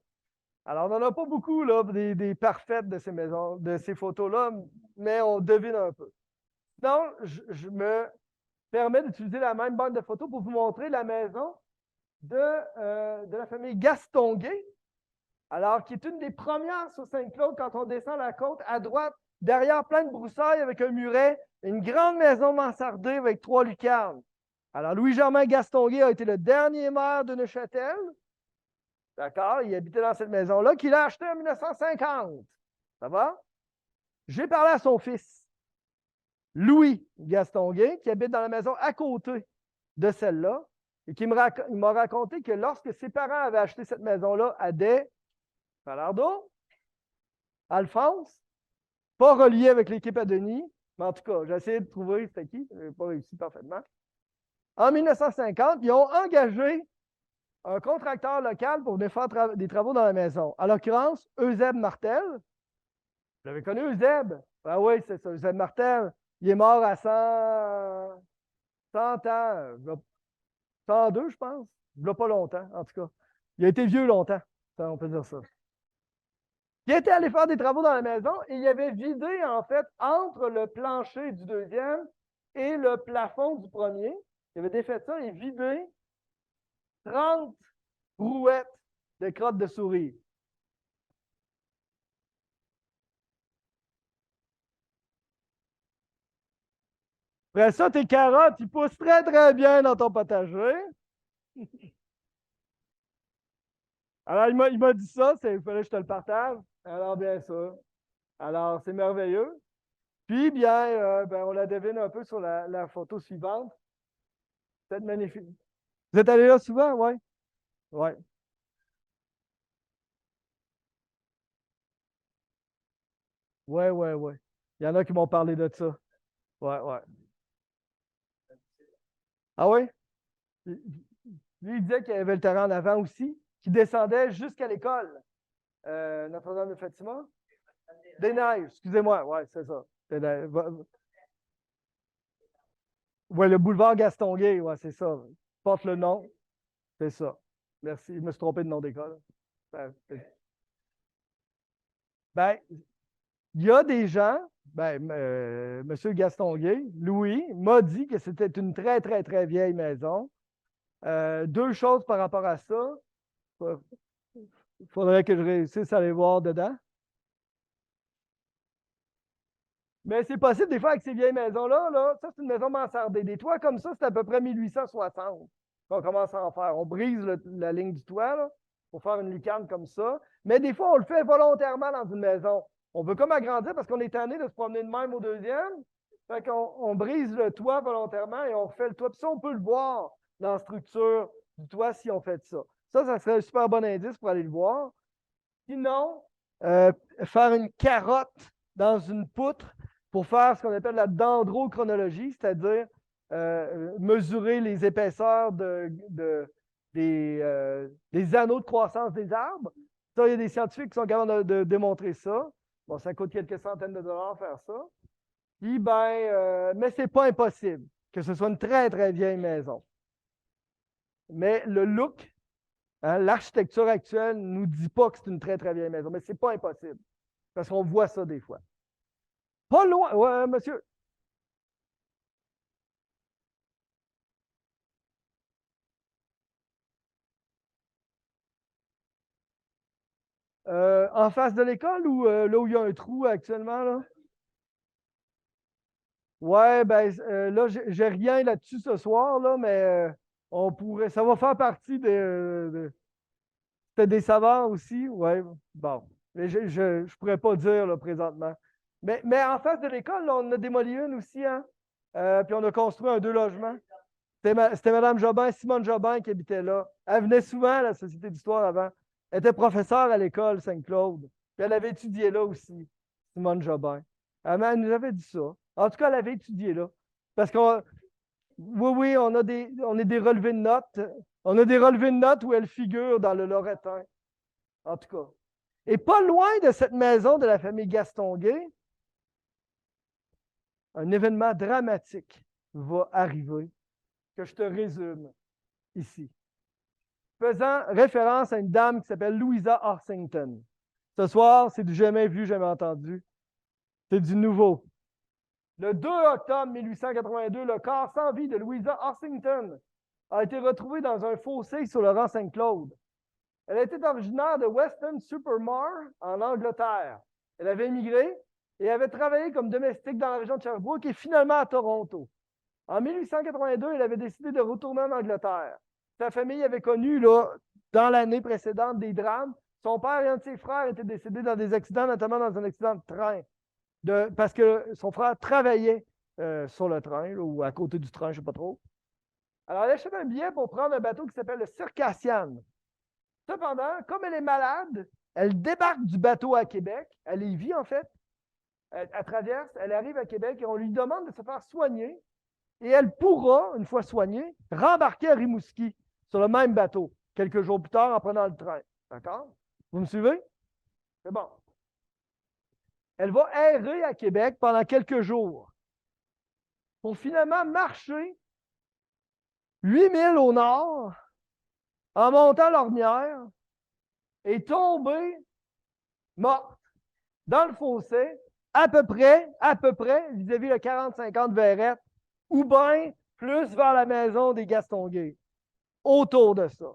S1: Alors, on n'en a pas beaucoup, là, des parfaites de ces maisons, de ces photos-là, mais on devine un peu. Sinon, je me permets d'utiliser la même bande de photos pour vous montrer la maison de la famille Gastonguay. Alors, qui est une des premières sur Saint-Claude quand on descend la côte, à droite, derrière plein de broussailles avec un muret, une grande maison mansardée avec 3 lucarnes. Alors, Louis-Germain Gastonguay a été le dernier maire de Neuchâtel. D'accord? Il habitait dans cette maison-là, qu'il a achetée en 1950. Ça va? J'ai parlé à son fils, Louis Gastonguay, qui habite dans la maison à côté de celle-là, et qui m'a raconté que lorsque ses parents avaient acheté cette maison-là à des Falardeau, Alphonse, pas relié avec l'équipe à Denis, mais en tout cas, j'ai essayé de trouver c'était qui, je n'ai pas réussi parfaitement. En 1950, ils ont engagé un contracteur local pour venir faire des travaux dans la maison. En l'occurrence, Eusèbe Martel. Vous l'avez connu, Eusèbe? Ah oui, c'est ça, Eusèbe Martel. Il est mort à 100 ans, 102, je pense. Il n'y a pas longtemps, en tout cas. Il a été vieux longtemps, on peut dire ça. Il était allé faire des travaux dans la maison et il avait vidé, en fait, entre le plancher du deuxième et le plafond du premier. Il avait défait ça et vidé 30 brouettes de crottes de souris. Après ça, tes carottes, ils poussent très, très bien dans ton potager. Alors, il m'a dit ça, il fallait que je te le partage. Alors, bien sûr. Alors, c'est merveilleux. Puis, bien, ben, on la devine un peu sur la photo suivante. C'est magnifique. Vous êtes allé là souvent? Oui. Oui. Oui, oui, oui. Il y en a qui m'ont parlé de ça. Oui, oui. Ah oui? Lui, il disait qu'il y avait le terrain en avant aussi, qui descendait jusqu'à l'école. Notre-Dame de Fatima? Des Neiges, excusez-moi. Oui, c'est ça. Oui, le boulevard Gastonguay, ouais, c'est ça. Porte le nom, c'est ça. Merci, je me suis trompé de nom d'école. Ben, il y a des gens, ben, M. Gastonguay, Louis, m'a dit que c'était une très, très, très vieille maison. Deux choses par rapport à ça. Il faudrait que je réussisse à aller voir dedans. Mais c'est possible, des fois, avec ces vieilles maisons-là, là, ça, c'est une maison mansardée. Des toits comme ça, c'est à peu près 1860 qu'on commence à en faire. On brise la ligne du toit là, pour faire une lucarne comme ça. Mais des fois, on le fait volontairement dans une maison. On veut comme agrandir parce qu'on est tanné de se promener de même au deuxième. Fait qu'on brise le toit volontairement et on refait le toit. Puis ça, on peut le voir dans la structure du toit si on fait ça. Ça serait un super bon indice pour aller le voir. Sinon, faire une carotte dans une poutre pour faire ce qu'on appelle la dendrochronologie, c'est-à-dire mesurer les épaisseurs des anneaux de croissance des arbres. Ça, il y a des scientifiques qui sont capables de démontrer ça. Bon, ça coûte quelques centaines de dollars faire ça. Puis, mais ce n'est pas impossible que ce soit une très, très vieille maison. Mais le look, hein, l'architecture actuelle ne nous dit pas que c'est une très, très vieille maison, mais ce n'est pas impossible. Parce qu'on voit ça des fois. Pas loin, ouais, monsieur. En face de l'école ou là où il y a un trou actuellement, là? Ouais, ben là, j'ai rien là-dessus ce soir, là, mais on pourrait. Ça va faire partie c'était des savants aussi, ouais. Bon. Mais je ne pourrais pas dire là, présentement. Mais en face de l'école, là, on a démoli une aussi, hein? Puis on a construit un deux logements. C'était Mme Jobin, Simone Jobin qui habitait là. Elle venait souvent à la Société d'histoire avant. Elle était professeure à l'école Saint-Claude. Puis elle avait étudié là aussi, Simone Jobin. Elle nous avait dit ça. En tout cas, elle avait étudié là. Parce qu'on, oui, oui, on a des relevés de notes. On a des relevés de notes où elle figure dans le Loretin. En tout cas. Et pas loin de cette maison de la famille Gastonguay, un événement dramatique va arriver que je te résume ici, faisant référence à une dame qui s'appelle Louisa Horsington. Ce soir, c'est du jamais vu, jamais entendu. C'est du nouveau. Le 2 octobre 1882, le corps sans vie de Louisa Horsington a été retrouvé dans un fossé sur le rang Saint-Claude. Elle était originaire de Weston-super-Mare, en Angleterre. Elle avait émigré et avait travaillé comme domestique dans la région de Sherbrooke et finalement à Toronto. En 1882, elle avait décidé de retourner en Angleterre. Sa famille avait connu, là, dans l'année précédente, des drames. Son père et un de ses frères étaient décédés dans des accidents, notamment dans un accident de train, parce que son frère travaillait sur le train, là, ou à côté du train, je ne sais pas trop. Alors, elle achète un billet pour prendre un bateau qui s'appelle le Circassian. Cependant, comme elle est malade, elle débarque du bateau à Québec, à Lévis en fait. Elle traverse, elle arrive à Québec et on lui demande de se faire soigner. Et elle pourra, une fois soignée, rembarquer à Rimouski sur le même bateau, quelques jours plus tard en prenant le train. D'accord? Vous me suivez? C'est bon. Elle va errer à Québec pendant quelques jours pour finalement marcher 8000 au nord en montant l'Ornière et tomber morte dans le fossé à peu près, vis-à-vis le 40-50 Verrette, ou bien plus vers la maison des Gastonguay, autour de ça.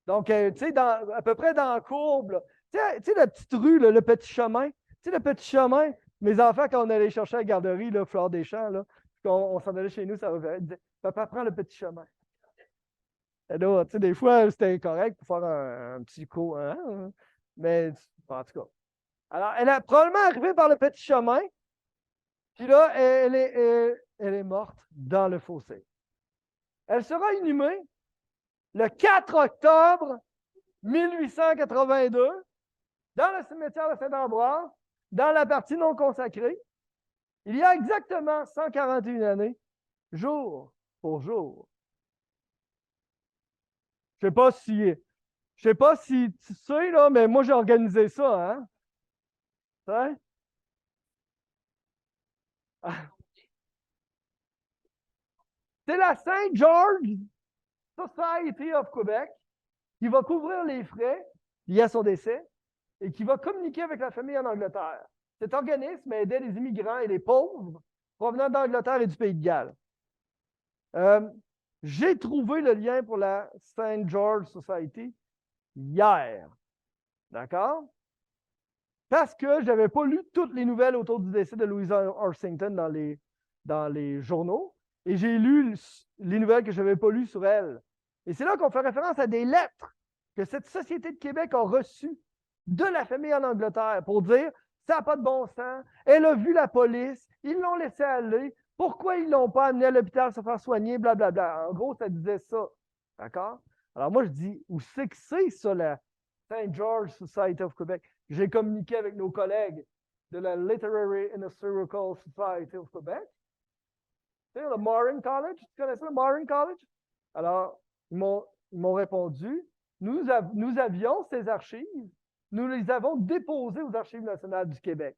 S1: Donc, tu sais, à peu près dans la courbe, tu sais, la petite rue, là, le petit chemin, tu sais, le petit chemin, mes enfants, quand on allait chercher à la garderie, là, Fleur des Champs, là, On s'en allait chez nous, ça revenait. Il disait, papa, prends le petit chemin. Et là, tu sais, des fois, c'était correct pour faire un petit coup, hein, mais en tout cas. Alors, elle est probablement arrivée par le petit chemin, puis là, elle est morte dans le fossé. Elle sera inhumée le 4 octobre 1882 dans le cimetière de Saint-Ambroise, dans la partie non consacrée. Il y a exactement 141 années, jour pour jour. Je ne sais pas si tu sais, là, mais moi, j'ai organisé ça, hein? Ouais? C'est la Saint George Society of Quebec qui va couvrir les frais liés à son décès et qui va communiquer avec la famille en Angleterre. Cet organisme aidait les immigrants et les pauvres provenant d'Angleterre et du Pays de Galles. J'ai trouvé le lien pour la Saint George Society hier. D'accord? Parce que je n'avais pas lu toutes les nouvelles autour du décès de Louisa Orsington dans les journaux. Et j'ai lu les nouvelles que je n'avais pas lues sur elle. Et c'est là qu'on fait référence à des lettres que cette Société de Québec a reçues de la famille en Angleterre pour dire ça n'a pas de bon sens, elle a vu la police, ils l'ont laissé aller, pourquoi ils ne l'ont pas amené à l'hôpital se faire soigner, blablabla. En gros, ça disait ça. D'accord? Alors moi, je dis, où c'est que c'est ça, la Saint George Society of Quebec? J'ai communiqué avec nos collègues de la Literary and Historical Society of Quebec. Tu sais, le Morin College, tu connais ça, le Morin College? Alors, ils m'ont répondu, nous avions ces archives, nous les avons déposées aux Archives nationales du Québec.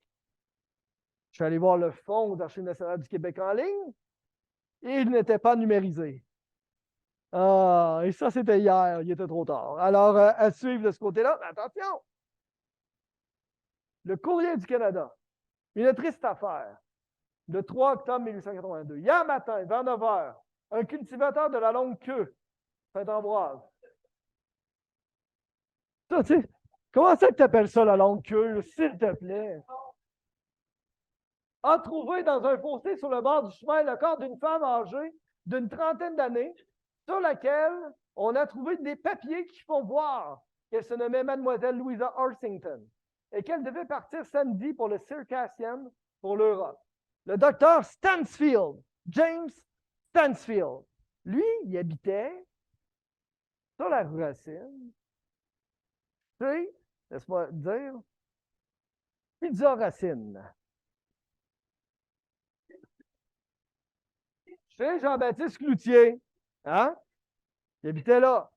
S1: Je suis allé voir le fonds aux Archives nationales du Québec en ligne et il n'était pas numérisé. Ah, et ça, c'était hier, il était trop tard. Alors, à suivre de ce côté-là, attention! Le Courrier du Canada, une triste affaire, le 3 octobre 1882. Hier matin, vers 9 h, un cultivateur de la longue queue, Saint-Ambroise. Ça, tu sais, comment ça que tu appelles ça la longue queue, s'il te plaît? A trouvé dans un fossé sur le bord du chemin le corps d'une femme âgée d'une trentaine d'années, sur laquelle on a trouvé des papiers qui font voir qu'elle se nommait Mademoiselle Louisa Orsington et qu'elle devait partir samedi pour le Circassian pour l'Europe. Le docteur Stansfield, James Stansfield, lui, il habitait sur la rue Racine. Tu sais, laisse-moi dire, Pizza Racine. Chez Jean-Baptiste Cloutier. Hein? Il habitait là.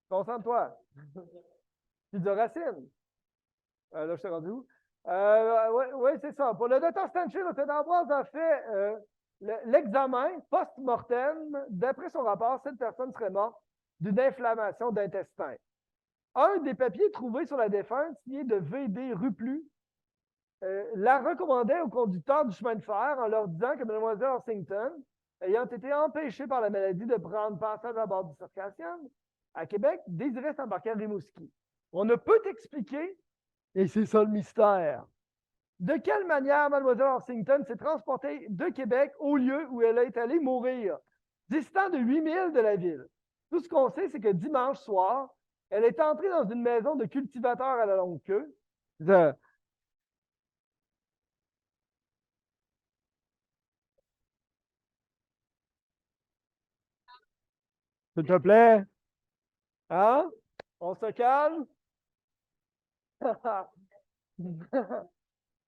S1: Concentre-toi. Pizza Racine. Là, je t'ai rendu où? Oui, c'est ça. Pour le docteur Stansfield, Saint-Ambroise a fait l'examen post-mortem. D'après son rapport, cette personne serait morte d'une inflammation d'intestin. Un des papiers trouvés sur la défunte, signé de V.D. Ruplu, la recommandait aux conducteurs du chemin de fer en leur disant que Mlle Orsington, ayant été empêchée par la maladie de prendre passage à bord du Circassian à Québec, désirait s'embarquer à Rimouski. On ne peut expliquer, et c'est ça le mystère, de quelle manière Mlle Orsington s'est transportée de Québec au lieu où elle est allée mourir, distant de 8 milles de la ville. Tout ce qu'on sait, c'est que dimanche soir, elle est entrée dans une maison de cultivateurs à la longue queue. S'il te plaît, hein? On se calme?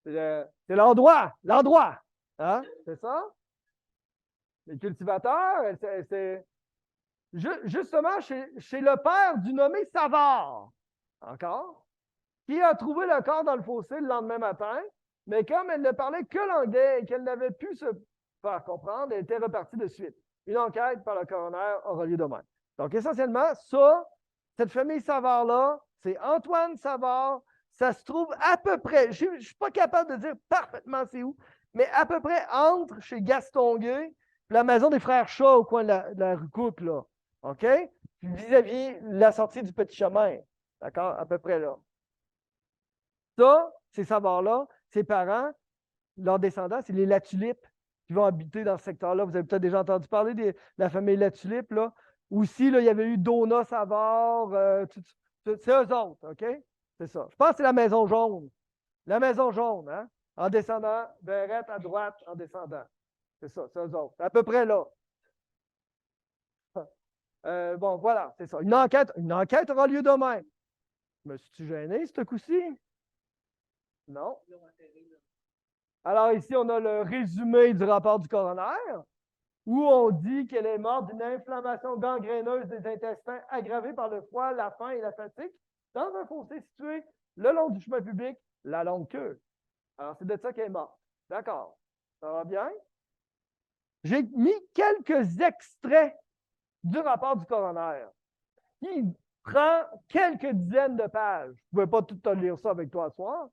S1: C'est l'endroit, hein? C'est ça? Les cultivateurs, c'est justement chez le père du nommé Savard, encore, qui a trouvé le corps dans le fossé le lendemain matin, mais comme elle ne parlait que l'anglais et qu'elle n'avait pu se faire comprendre, elle était repartie de suite. Une enquête par le coroner aura lieu demain. Donc, essentiellement, ça, cette famille Savard-là, c'est Antoine Savard. Ça se trouve à peu près, je ne suis pas capable de dire parfaitement c'est où, mais à peu près entre chez Gastonguay et la maison des frères Shaw au coin de la rue Cook, là. OK? Vis-à-vis la sortie du petit chemin. D'accord? À peu près là. Ça, ces Savard-là, ses parents, leurs descendants, c'est les Latulippe qui vont habiter dans ce secteur-là. Vous avez peut-être déjà entendu parler de la famille Latulippe, là. Aussi, là, il y avait eu Dona Savard, c'est eux autres, OK? C'est ça. Je pense que c'est la Maison Jaune. La Maison Jaune, hein? En descendant, Verrette à droite en descendant. C'est ça, c'est eux autres. À peu près là. Bon, voilà, c'est ça. Une enquête aura lieu demain. Me suis-tu gêné, ce coup-ci? Non. Alors, ici, on a le résumé du rapport du coroner, où on dit qu'elle est morte d'une inflammation gangréneuse des intestins aggravée par le froid, la faim et la fatigue dans un fossé situé le long du chemin public, la longue queue. Alors, c'est de ça qu'elle est morte. D'accord. Ça va bien? J'ai mis quelques extraits du rapport du coroner qui prend quelques dizaines de pages. Je ne pouvais pas tout te lire ça avec toi ce soir.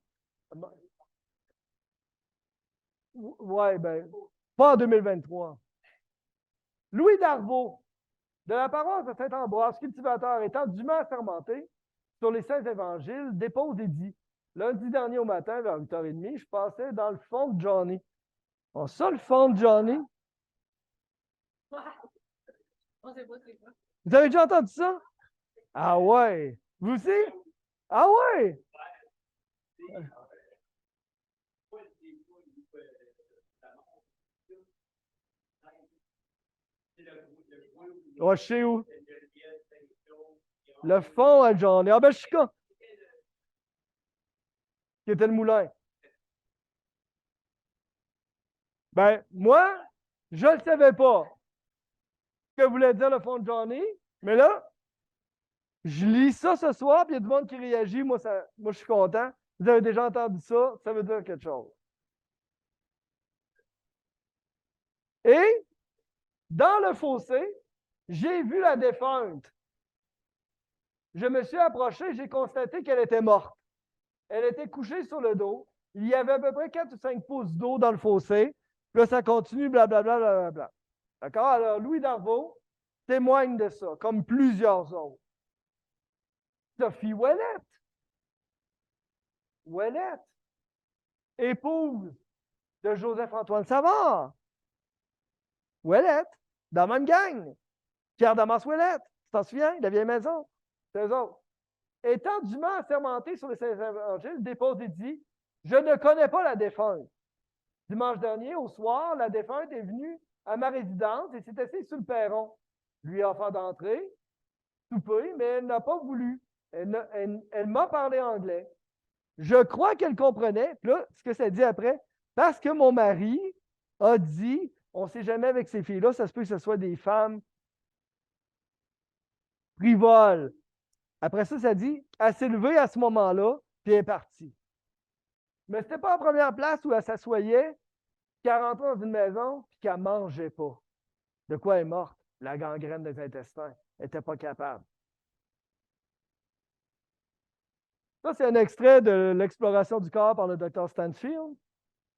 S1: Oui, bien, pas en 2023. Louis Darvaux, de la paroisse de Saint-Ambroise, cultivateur, étant dûment assermenté sur les saints évangiles, dépose et dit: lundi dernier au matin, vers 8h30, je passais dans le fond de Johnny. On ça, le fond de Johnny? Vous avez déjà entendu ça? Ah ouais. Vous aussi? Ah ouais. Oh, je sais où. Le fond à Johnny. Ah ben, je suis con. Qui était le moulin. Ben, moi, je ne savais pas ce que voulait dire le fond de Johnny, mais là, je lis ça ce soir, puis il y a du monde qui réagit. Moi, je suis content. Vous avez déjà entendu ça, ça veut dire quelque chose. Et dans le fossé, j'ai vu la défunte. Je me suis approché, j'ai constaté qu'elle était morte. Elle était couchée sur le dos. Il y avait à peu près 4 ou 5 pouces d'eau dans le fossé. Puis là, ça continue, blablabla, blablabla. D'accord? Alors, Louis Darvaux témoigne de ça, comme plusieurs autres. Sophie Ouellette. Ouellette. Épouse de Joseph-Antoine Savard. Ouellette, dans la même gang. Pierre Damas Ouellette, tu t'en souviens, la vieille maison? C'est eux autres. Étant dûment assermenté sur les Saints évangiles, dépose et dit: je ne connais pas la défunte. Dimanche dernier, au soir, la défunte est venue à ma résidence et s'est assise sur le perron. Je lui ai offert d'entrer, souper, mais elle n'a pas voulu. Elle m'a parlé anglais. Je crois qu'elle comprenait. Puis là, ce que ça dit après, parce que mon mari a dit: on ne sait jamais avec ces filles-là, ça se peut que ce soit des femmes frivoles. Après ça, ça dit: elle s'est levée à ce moment-là, puis elle est partie. Mais ce n'était pas la première place où elle s'assoyait, qu'elle rentrait dans une maison, puis qu'elle ne mangeait pas. De quoi elle est morte? La gangrène des intestins. Elle n'était pas capable. Ça, c'est un extrait de l'exploration du corps par le docteur Stanfield.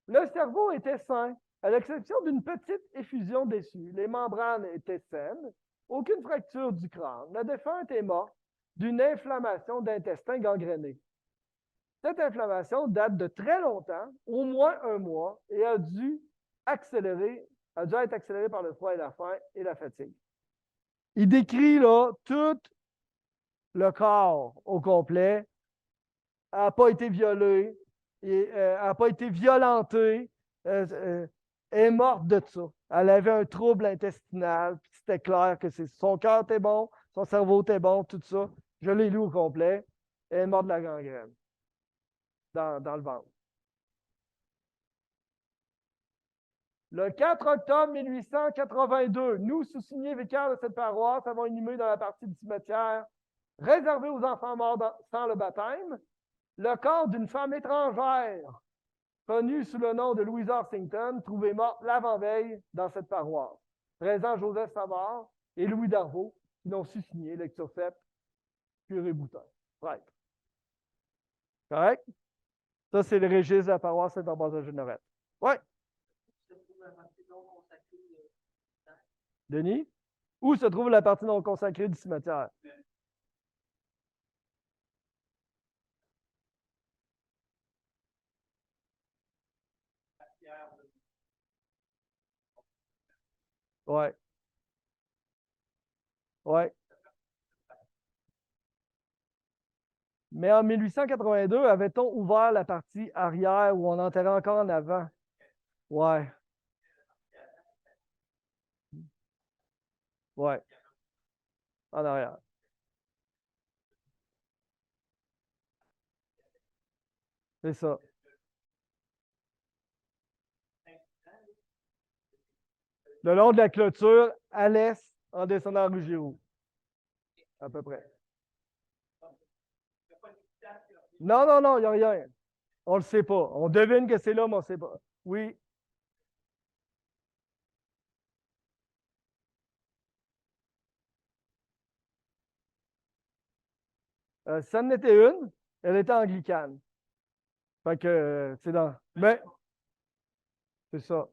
S1: Le cerveau était sain, à l'exception d'une petite effusion déçue. Les membranes étaient saines, aucune fracture du crâne. La défunte est morte d'une inflammation d'intestin gangréné. Cette inflammation date de très longtemps, au moins 1 mois, et a dû être accélérée par le froid et la faim et la fatigue. Il décrit là tout le corps au complet. Elle n'a pas été violée, elle n'a pas été violentée, elle est morte de ça. Elle avait un trouble intestinal, puis c'était clair que son cœur était bon, son cerveau était bon, tout ça. Je l'ai lu au complet. Elle est morte de la gangrène dans le ventre. Le 4 octobre 1882, nous, sous-signés vicaires de cette paroisse, avons inhumé dans la partie du cimetière réservée aux enfants morts sans le baptême le corps d'une femme étrangère, connue sous le nom de Louise Orsington, trouvée morte l'avant-veille dans cette paroisse. Présent Joseph Savard et Louis Darvaux, qui l'ont su signer, lecture faite, curé Boutin. Right. Correct? Ça, c'est le registre de la paroisse Saint-Ambroise de Génorette. Oui. Denis? Où se trouve la partie non consacrée du cimetière? Ouais, ouais. Mais en 1882, avait-on ouvert la partie arrière où on enterrait encore en avant? Ouais, ouais, en arrière. C'est ça. Le long de la clôture, à l'est, en descendant rue Giroux, à peu près. Non, non, non, il n'y a rien. On ne le sait pas. On devine que c'est là, mais on ne sait pas. Oui, ça en était une. Elle était anglicane. Fait que c'est dans. Mais c'est ça.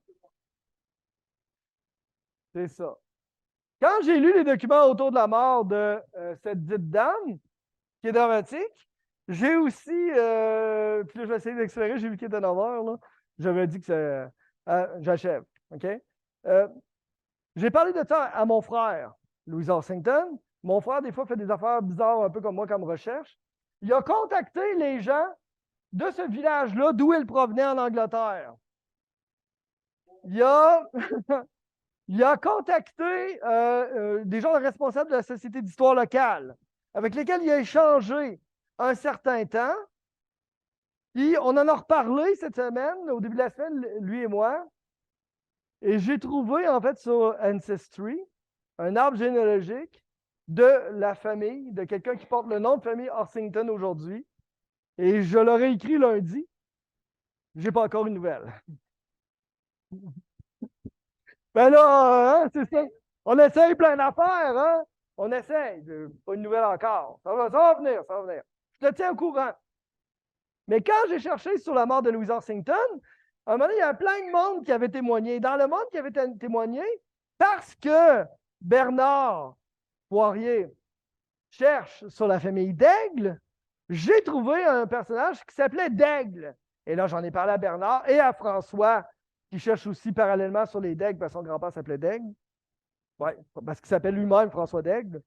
S1: C'est ça. Quand j'ai lu les documents autour de la mort de cette dite dame, qui est dramatique, j'ai aussi. Puis là, je vais essayer d'accélérer, j'ai vu qu'il était 9 heures, là. J'avais dit que c'est. J'achève. OK? Euh, j'ai parlé de ça à mon frère, Louis Orsington. Mon frère, des fois, fait des affaires bizarres, un peu comme moi, comme recherche. Il a contacté les gens de ce village-là, d'où il provenait en Angleterre. Il a, il a contacté des gens responsables de la Société d'histoire locale, avec lesquels il a échangé un certain temps. Puis on en a reparlé cette semaine, au début de la semaine, lui et moi. Et j'ai trouvé, en fait, sur Ancestry, un arbre généalogique de la famille, de quelqu'un qui porte le nom de famille Orsington aujourd'hui. Et je l'aurais écrit lundi. Je n'ai pas encore une nouvelle. Ben là, hein, c'est ça. On essaye plein d'affaires, hein? On essaye. Pas une nouvelle encore. Ça va venir, ça va venir. Je te tiens au courant. Mais quand j'ai cherché sur la mort de Louis Orsington, à un moment donné, il y a plein de monde qui avait témoigné. Dans le monde qui avait témoigné, parce que Bernard Poirier cherche sur la famille d'Aigle, j'ai trouvé un personnage qui s'appelait Daigle. Et là, j'en ai parlé à Bernard et à François, qui cherche aussi parallèlement sur les Daigles, parce que son grand-père s'appelait Daigle. Oui, parce qu'il s'appelle lui-même François Daigle.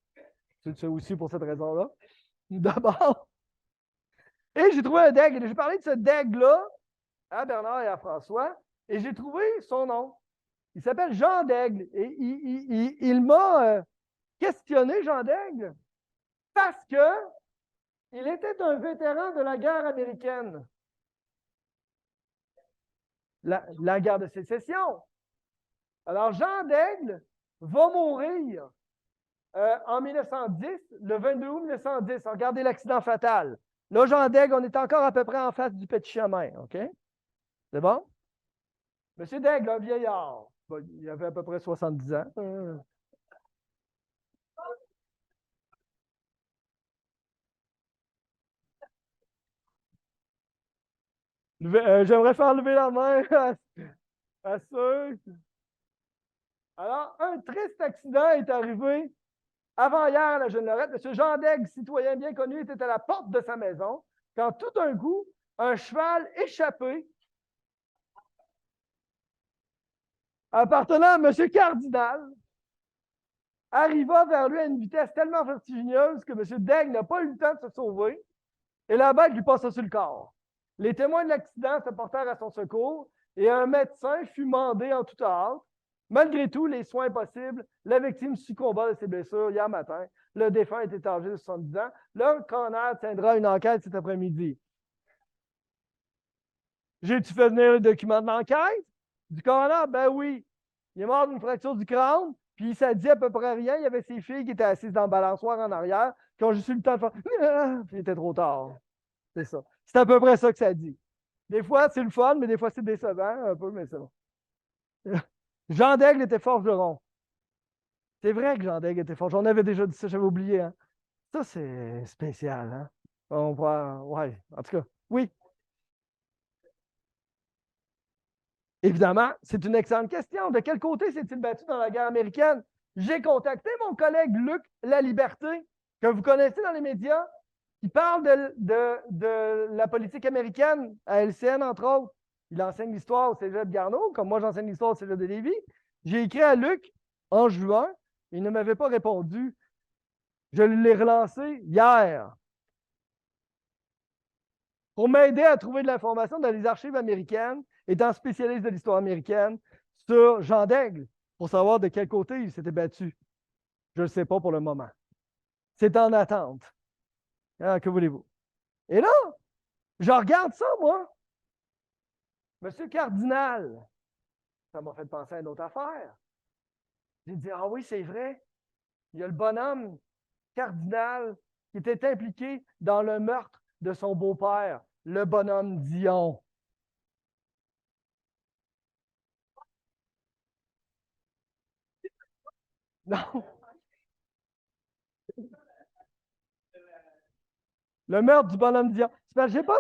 S1: C'est aussi pour cette raison-là. D'abord. Et j'ai trouvé un Daigle. J'ai parlé de ce Daigle-là à Bernard et à François, et j'ai trouvé son nom. Il s'appelle Jean Daigle. Et il m'a questionné, Jean Daigle, parce que il était un vétéran de la guerre américaine. La guerre de sécession. Alors, Jean Daigle va mourir en 1910, le 22 août 1910. Regardez l'accident fatal. Là, Jean Daigle, on est encore à peu près en face du petit chemin. OK? C'est bon? Monsieur Daigle, un vieillard. Bon, il avait à peu près 70 ans. J'aimerais faire lever la main à ceux. Alors, un triste accident est arrivé avant-hier à la Jeune Lorette. M. Jean Daigle, citoyen bien connu, était à la porte de sa maison quand tout d'un coup, un cheval échappé appartenant à M. Cardinal arriva vers lui à une vitesse tellement vertigineuse que M. Daigle n'a pas eu le temps de se sauver et la bête lui passa sur le corps. Les témoins de l'accident se portèrent à son secours et un médecin fut mandé en toute hâte. Malgré tout, les soins possibles, la victime succomba de ses blessures hier matin. Le défunt était âgé de 70 ans. Le coroner tiendra une enquête cet après-midi. J'ai-tu fait venir les documents de l'enquête? Du coroner? Ben oui. Il est mort d'une fracture du crâne, puis ça dit à peu près rien. Il y avait ses filles qui étaient assises dans le balançoire en arrière, qui ont juste eu le temps de faire puis il était trop tard. C'est ça. C'est à peu près ça que ça dit. Des fois, c'est le fun, mais des fois, c'est décevant un peu, mais c'est bon. Jean Daigle était forgeron. C'est vrai que Jean Daigle était forgeron. On avait déjà dit ça, j'avais oublié. Hein? Ça, c'est spécial. Hein? On voit, ouais, en tout cas, oui. Évidemment, c'est une excellente question. De quel côté s'est-il battu dans la guerre américaine? J'ai contacté mon collègue Luc Laliberté, que vous connaissez dans les médias, qui parle de la politique américaine à LCN, entre autres. Il enseigne l'histoire au Cégep Garneau, comme moi j'enseigne l'histoire au Cégep de Lévis. J'ai écrit à Luc en juin. Il ne m'avait pas répondu. Je l'ai relancé hier pour m'aider à trouver de l'information dans les archives américaines, étant spécialiste de l'histoire américaine, sur Jean d'Aigle, pour savoir de quel côté il s'était battu. Je ne sais pas pour le moment. C'est en attente. Ah, que voulez-vous? Et là, je regarde ça, moi. Monsieur Cardinal, ça m'a fait penser à une autre affaire. J'ai dit, ah oui, c'est vrai. Il y a le bonhomme Cardinal qui était impliqué dans le meurtre de son beau-père, le bonhomme Dion. Non, le meurtre du bonhomme Dion. C'est parce que j'ai pas,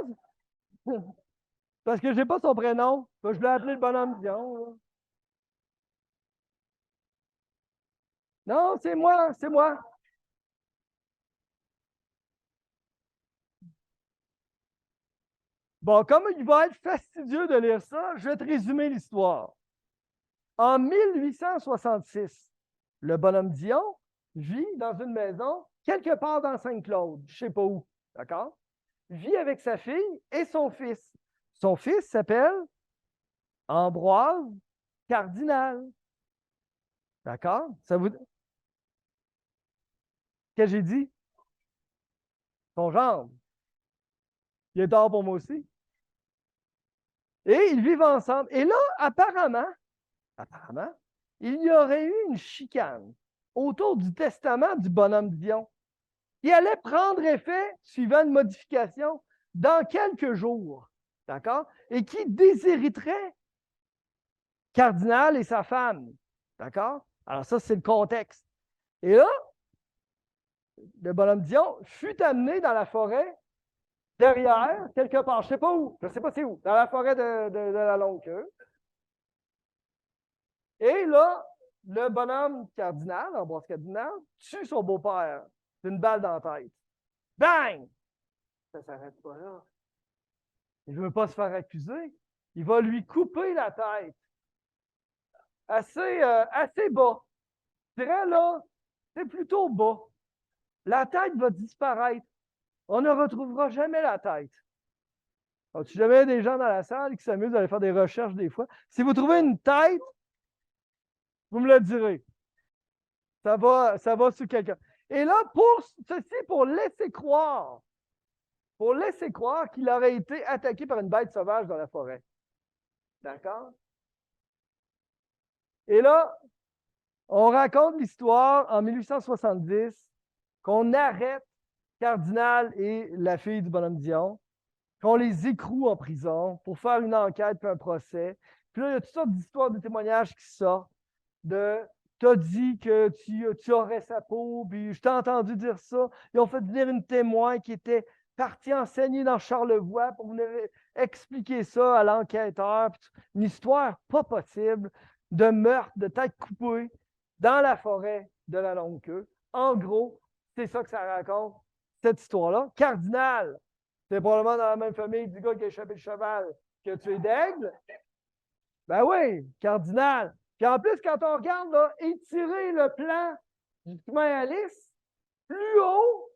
S1: parce que j'ai pas son prénom. Je l'ai appelé le bonhomme Dion. Là. Non, c'est moi, c'est moi. Bon, comme il va être fastidieux de lire ça, je vais te résumer l'histoire. En 1866, le bonhomme Dion vit dans une maison quelque part dans Saint-Claude, je ne sais pas où, d'accord? Vit avec sa fille et son fils. Son fils s'appelle Ambroise Cardinal, d'accord? Ça vous... Qu'est-ce que j'ai dit? Son genre. Il est tard pour moi aussi. Et ils vivent ensemble. Et là, apparemment, il y aurait eu une chicane autour du testament du bonhomme Dion qui allait prendre effet suivant une modification dans quelques jours. D'accord? Et qui déshériterait Cardinal et sa femme. D'accord? Alors, ça, c'est le contexte. Et là, le bonhomme Dion fut amené dans la forêt derrière, quelque part, je ne sais pas où, je ne sais pas c'est où, dans la forêt de la Longue-Queue. Et là, le bonhomme Cardinal, Ambroise Cardinal, tue son beau-père d'une balle dans la tête. Bang! Ça ne s'arrête pas là. Il ne veut pas se faire accuser. Il va lui couper la tête. Assez bas. Je dirais là, c'est plutôt bas. La tête va disparaître. On ne retrouvera jamais la tête. Donc, si jamais il y a des gens dans la salle qui s'amusent à aller faire des recherches des fois, si vous trouvez une tête, vous me le direz. Ça va sur quelqu'un. Et là, pour laisser croire qu'il aurait été attaqué par une bête sauvage dans la forêt. D'accord? Et là, on raconte l'histoire en 1870 qu'on arrête Cardinal et la fille du bonhomme Dion, qu'on les écroue en prison pour faire une enquête puis un procès. Puis là, il y a toutes sortes d'histoires, de témoignages qui sortent de t'as dit que tu aurais sa peau, puis je t'ai entendu dire ça. Ils ont fait venir une témoin qui était partie enseigner dans Charlevoix pour venir expliquer ça à l'enquêteur. Une histoire pas possible de meurtre, de tête coupée dans la forêt de la Longue-Queue. En gros, c'est ça que ça raconte, cette histoire-là. Cardinal, c'est probablement dans la même famille du gars qui a échappé le cheval que tu es d'aigle. Ben oui, Cardinal. Puis en plus, quand on regarde, là, étirer le plan du chemin Alice, plus haut,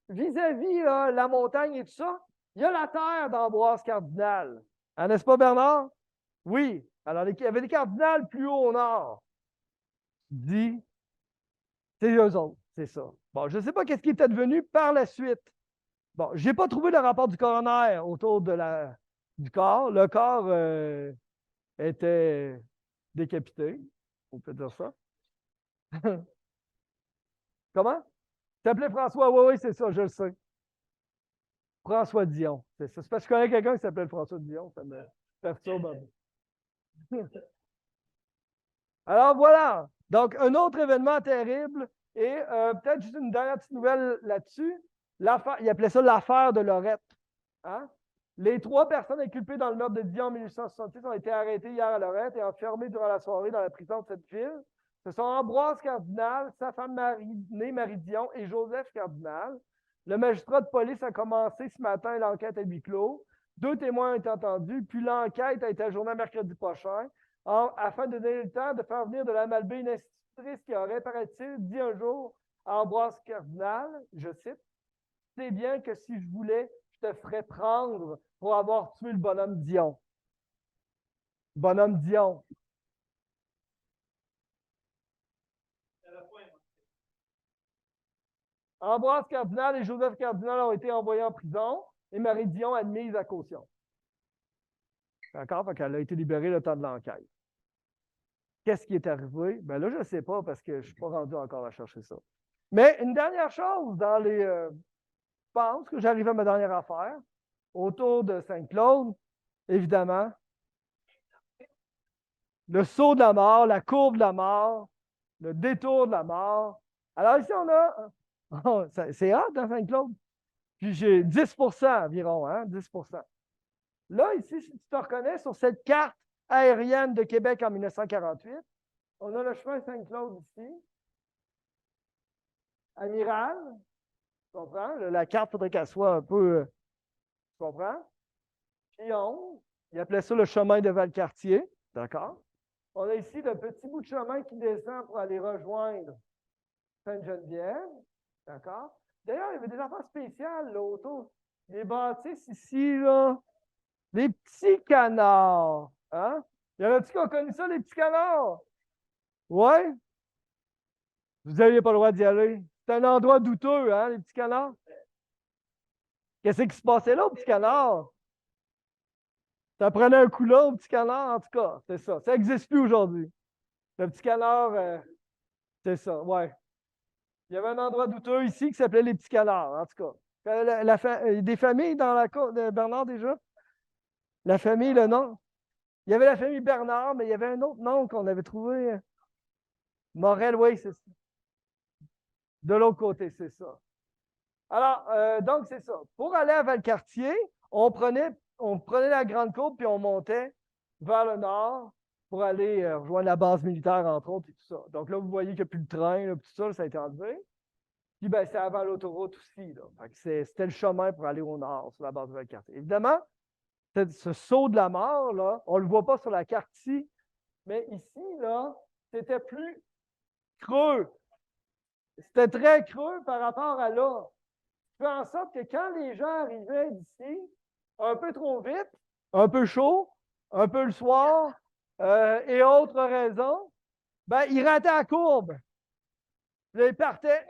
S1: vis-à-vis la montagne et tout ça, il y a la terre d'Ambroise Cardinal. Hein, n'est-ce pas, Bernard? Oui. Alors, il y avait des cardinals plus haut au nord. Dit, c'est eux autres, c'est ça. Bon, je ne sais pas qu'est-ce qui était devenu par la suite. Bon, je n'ai pas trouvé le rapport du coroner autour du corps. Le corps était décapité, on peut dire ça. Comment? Tu t'appelais François? Oui, oui, c'est ça, je le sais. François Dion. C'est ça. C'est parce que je connais quelqu'un qui s'appelle François Dion, ça me perturbe un peu. Alors voilà. Donc, un autre événement terrible et peut-être juste une dernière petite nouvelle là-dessus. Il appelait ça l'affaire de Lorette. Hein? Les trois personnes inculpées dans le meurtre de Dion en 1866 ont été arrêtées hier à Lorette et enfermées durant la soirée dans la prison de cette ville. Ce sont Ambroise Cardinal, sa femme née Marie Dion et Joseph Cardinal. Le magistrat de police a commencé ce matin l'enquête à huis clos. 2 témoins ont été entendus, puis l'enquête a été ajournée mercredi prochain afin de donner le temps de faire venir de la Malbaie une institutrice qui aurait, paraît-il, dit un jour à Ambroise Cardinal, je cite, « C'est bien que si je voulais, je te ferais prendre pour avoir tué le bonhomme Dion. » Bonhomme Dion. Ambroise Cardinal et Joseph Cardinal ont été envoyés en prison et Marie Dion admise à caution. D'accord? Fait qu'elle a été libérée le temps de l'enquête. Qu'est-ce qui est arrivé? Ben là, je ne sais pas parce que je ne suis pas rendu encore à chercher ça. Mais une dernière chose dans les. Je pense que j'arrive à ma dernière affaire. Autour de Saint-Claude, évidemment. Le saut de la mort, la courbe de la mort, le détour de la mort. Alors ici, on a. Oh, c'est hot dans Saint-Claude. Puis j'ai 10% environ, hein, 10%. Là, ici, si tu te reconnais sur cette carte aérienne de Québec en 1948, on a le chemin Saint-Claude ici. Amiral, tu comprends? La carte, il faudrait qu'elle soit un peu. Tu comprends? Puis il appelait ça le chemin de Valcartier. D'accord? On a ici le petit bout de chemin qui descend pour aller rejoindre Sainte-Geneviève. D'accord? D'ailleurs, il y avait des affaires spéciales là, autour. Les bâtisses ici, là. Les petits canards. Hein? Il y en a-tu qui ont connu ça, les petits canards? Ouais? Vous n'aviez pas le droit d'y aller. C'est un endroit douteux, hein, les petits canards? Qu'est-ce qui se passait là, au petit canard? Ça prenait un coup là, au petit canard, en tout cas. C'est ça. Ça n'existe plus aujourd'hui. Le petit canard, c'est ça, ouais. Il y avait un endroit douteux ici qui s'appelait les petits canards, en tout cas. Des familles dans la cour de Bernard déjà? La famille, le nom? Il y avait la famille Bernard, mais il y avait un autre nom qu'on avait trouvé. Morel, oui, c'est ça. De l'autre côté, c'est ça. Alors, donc, c'est ça. Pour aller à Valcartier, on prenait la Grande Côte puis on montait vers le nord pour aller rejoindre la base militaire, entre autres, et tout ça. Donc là, vous voyez qu'il n'y a plus de train, là, tout ça, ça a été enlevé. Puis, ben, c'est avant l'autoroute aussi. C'était le chemin pour aller au nord, sur la base de Valcartier. Évidemment, ce saut de la mort, là, on ne le voit pas sur la carte ici, mais ici, là, c'était plus creux. C'était très creux par rapport à là. Fait en sorte que quand les gens arrivaient d'ici, un peu trop vite, un peu chaud, un peu le soir, et autres raisons, ben, ils rataient la courbe. Puis ils partaient,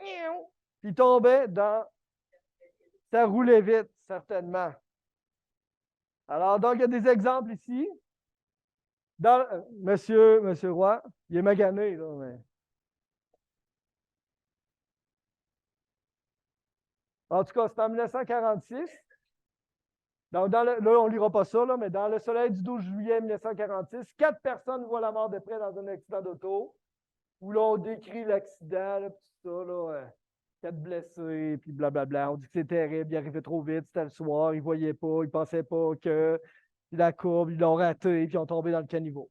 S1: puis ils tombaient dans. Ça roulait vite, certainement. Alors, donc, il y a des exemples ici. Monsieur Roy, il est magané, là, mais. En tout cas, c'est en 1946. Donc, là, on ne lira pas ça, là, mais dans le soleil du 12 juillet 1946, 4 personnes voient la mort de près dans un accident d'auto, où là, on décrit l'accident, là, tout ça, là, 4 blessés, puis blablabla. On dit que c'est terrible, il arrivait trop vite, c'était le soir, il ne voyait pas, il ne pensait pas que la courbe, ils l'ont raté, puis ils ont tombé dans le caniveau.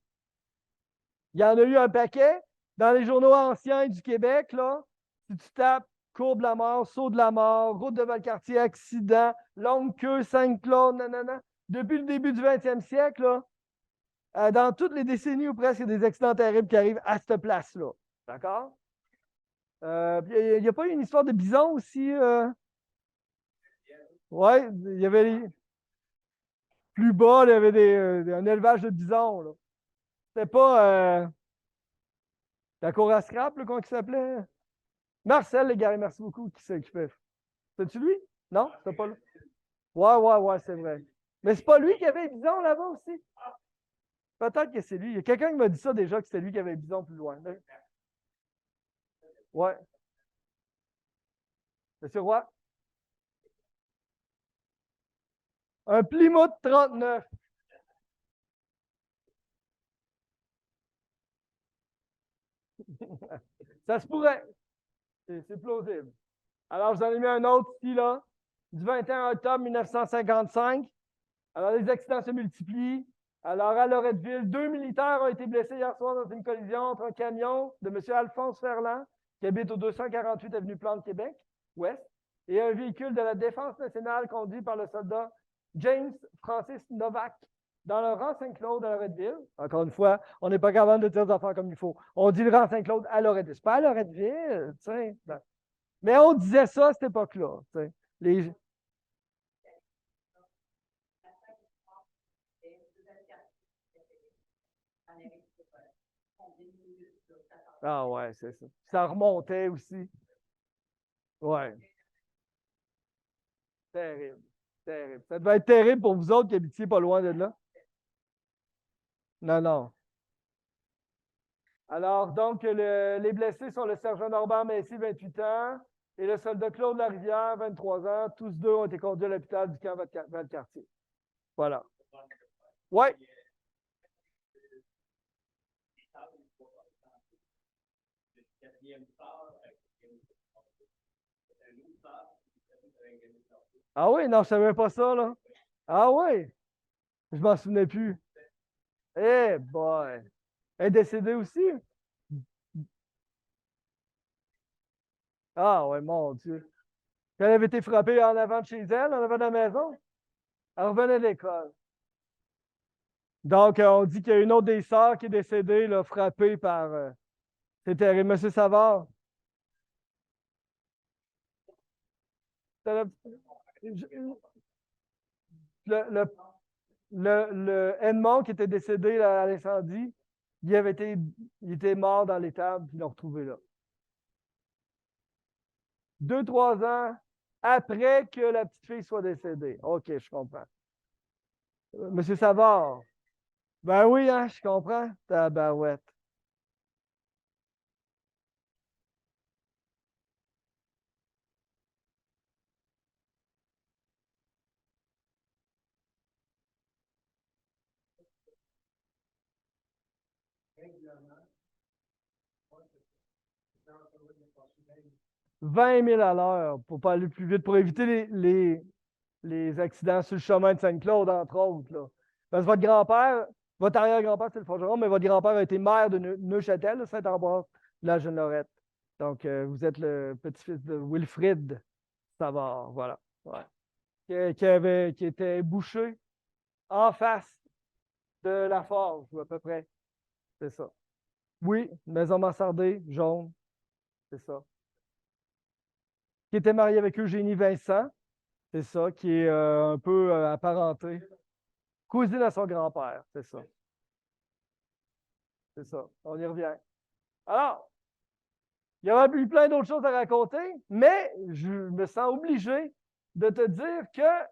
S1: Il y en a eu un paquet dans les journaux anciens du Québec, là. Si tu tapes courbe de la mort, saut de la mort, route de Valcartier, accident, longue queue, Saint-Claude, nanana. Depuis le début du 20e siècle, là, dans toutes les décennies ou presque, il y a des accidents terribles qui arrivent à cette place-là. D'accord? Il n'y a pas eu une histoire de bison aussi? Oui, il y avait plus bas, il y avait un élevage de bisons. Là. C'était pas la cour à scrap, là, comment il s'appelait? Marcel Légaré, merci beaucoup, qui s'occupait. C'est-tu lui? Non? C'est pas lui? Ouais, c'est vrai. Mais c'est pas lui qui avait les bisons là-bas aussi? Peut-être que c'est lui. Il y a quelqu'un qui m'a dit ça déjà, que c'était lui qui avait les bisons plus loin. Ouais. Monsieur Roy? Un Plymouth 39. Ça se pourrait. C'est plausible. Alors, je vous en ai mis un autre ici, là, du 21 octobre 1955. Alors, les accidents se multiplient. Alors, à Loretteville, 2 militaires ont été blessés hier soir dans une collision entre un camion de M. Alphonse Ferland, qui habite au 248 avenue Plante, Québec, ouest, et un véhicule de la Défense nationale conduit par le soldat James Francis Novak dans le rang Saint-Claude à Loretteville. Encore une fois, on n'est pas capable de dire des affaires comme il faut. On dit le rang Saint-Claude à Loretteville. C'est pas à Loretteville, tu sais. Ben. Mais on disait ça à cette époque-là. Tu sais. Les... Ah ouais, c'est ça. Ça remontait aussi. Ouais. Terrible. Terrible. Ça devait être terrible pour vous autres qui habitiez pas loin de là. Non, non. Alors, donc, les blessés sont le sergent Norbert Messi, 28 ans, et le soldat Claude Larivière, 23 ans. Tous deux ont été conduits à l'hôpital du camp Valcartier. Voilà. Ouais. Ah oui, non, je savais pas ça, là. Ah oui, je m'en souvenais plus. Eh boy. Elle est décédée aussi? Ah ouais, mon Dieu. Elle avait été frappée en avant de chez elle, en avant de la maison. Elle revenait de l'école. Donc, on dit qu'il y a une autre des sœurs qui est décédée, là, frappée par. C'est terrible. Monsieur Savard. Le, le, le Edmond qui était décédé là, à l'incendie, il était mort dans l'étable, puis ils l'ont retrouvé là. 2, 3 ans après que la petite fille soit décédée. OK, je comprends. Monsieur Savard. Ben oui, hein, je comprends. Tabarouette. Vingt 000 à l'heure pour pas aller plus vite, pour éviter les accidents sur le chemin de Saint-Claude, entre autres. Là. Parce que votre grand-père, votre arrière-grand-père, c'est le forgeron, mais votre grand-père a été maire de Neuchâtel, Saint-Ambroise, de la Jeune-Lorette. Donc, vous êtes le petit-fils de Wilfrid Savard, voilà. Ouais. Qui était boucher en face de la forge, à peu près. C'est ça. Oui, maison mansardée, jaune, c'est ça. Qui était marié avec Eugénie Vincent, c'est ça, qui est un peu apparenté. Cousine à son grand-père, c'est ça. C'est ça. On y revient. Alors, il y aurait eu plein d'autres choses à raconter, mais je me sens obligé de te dire que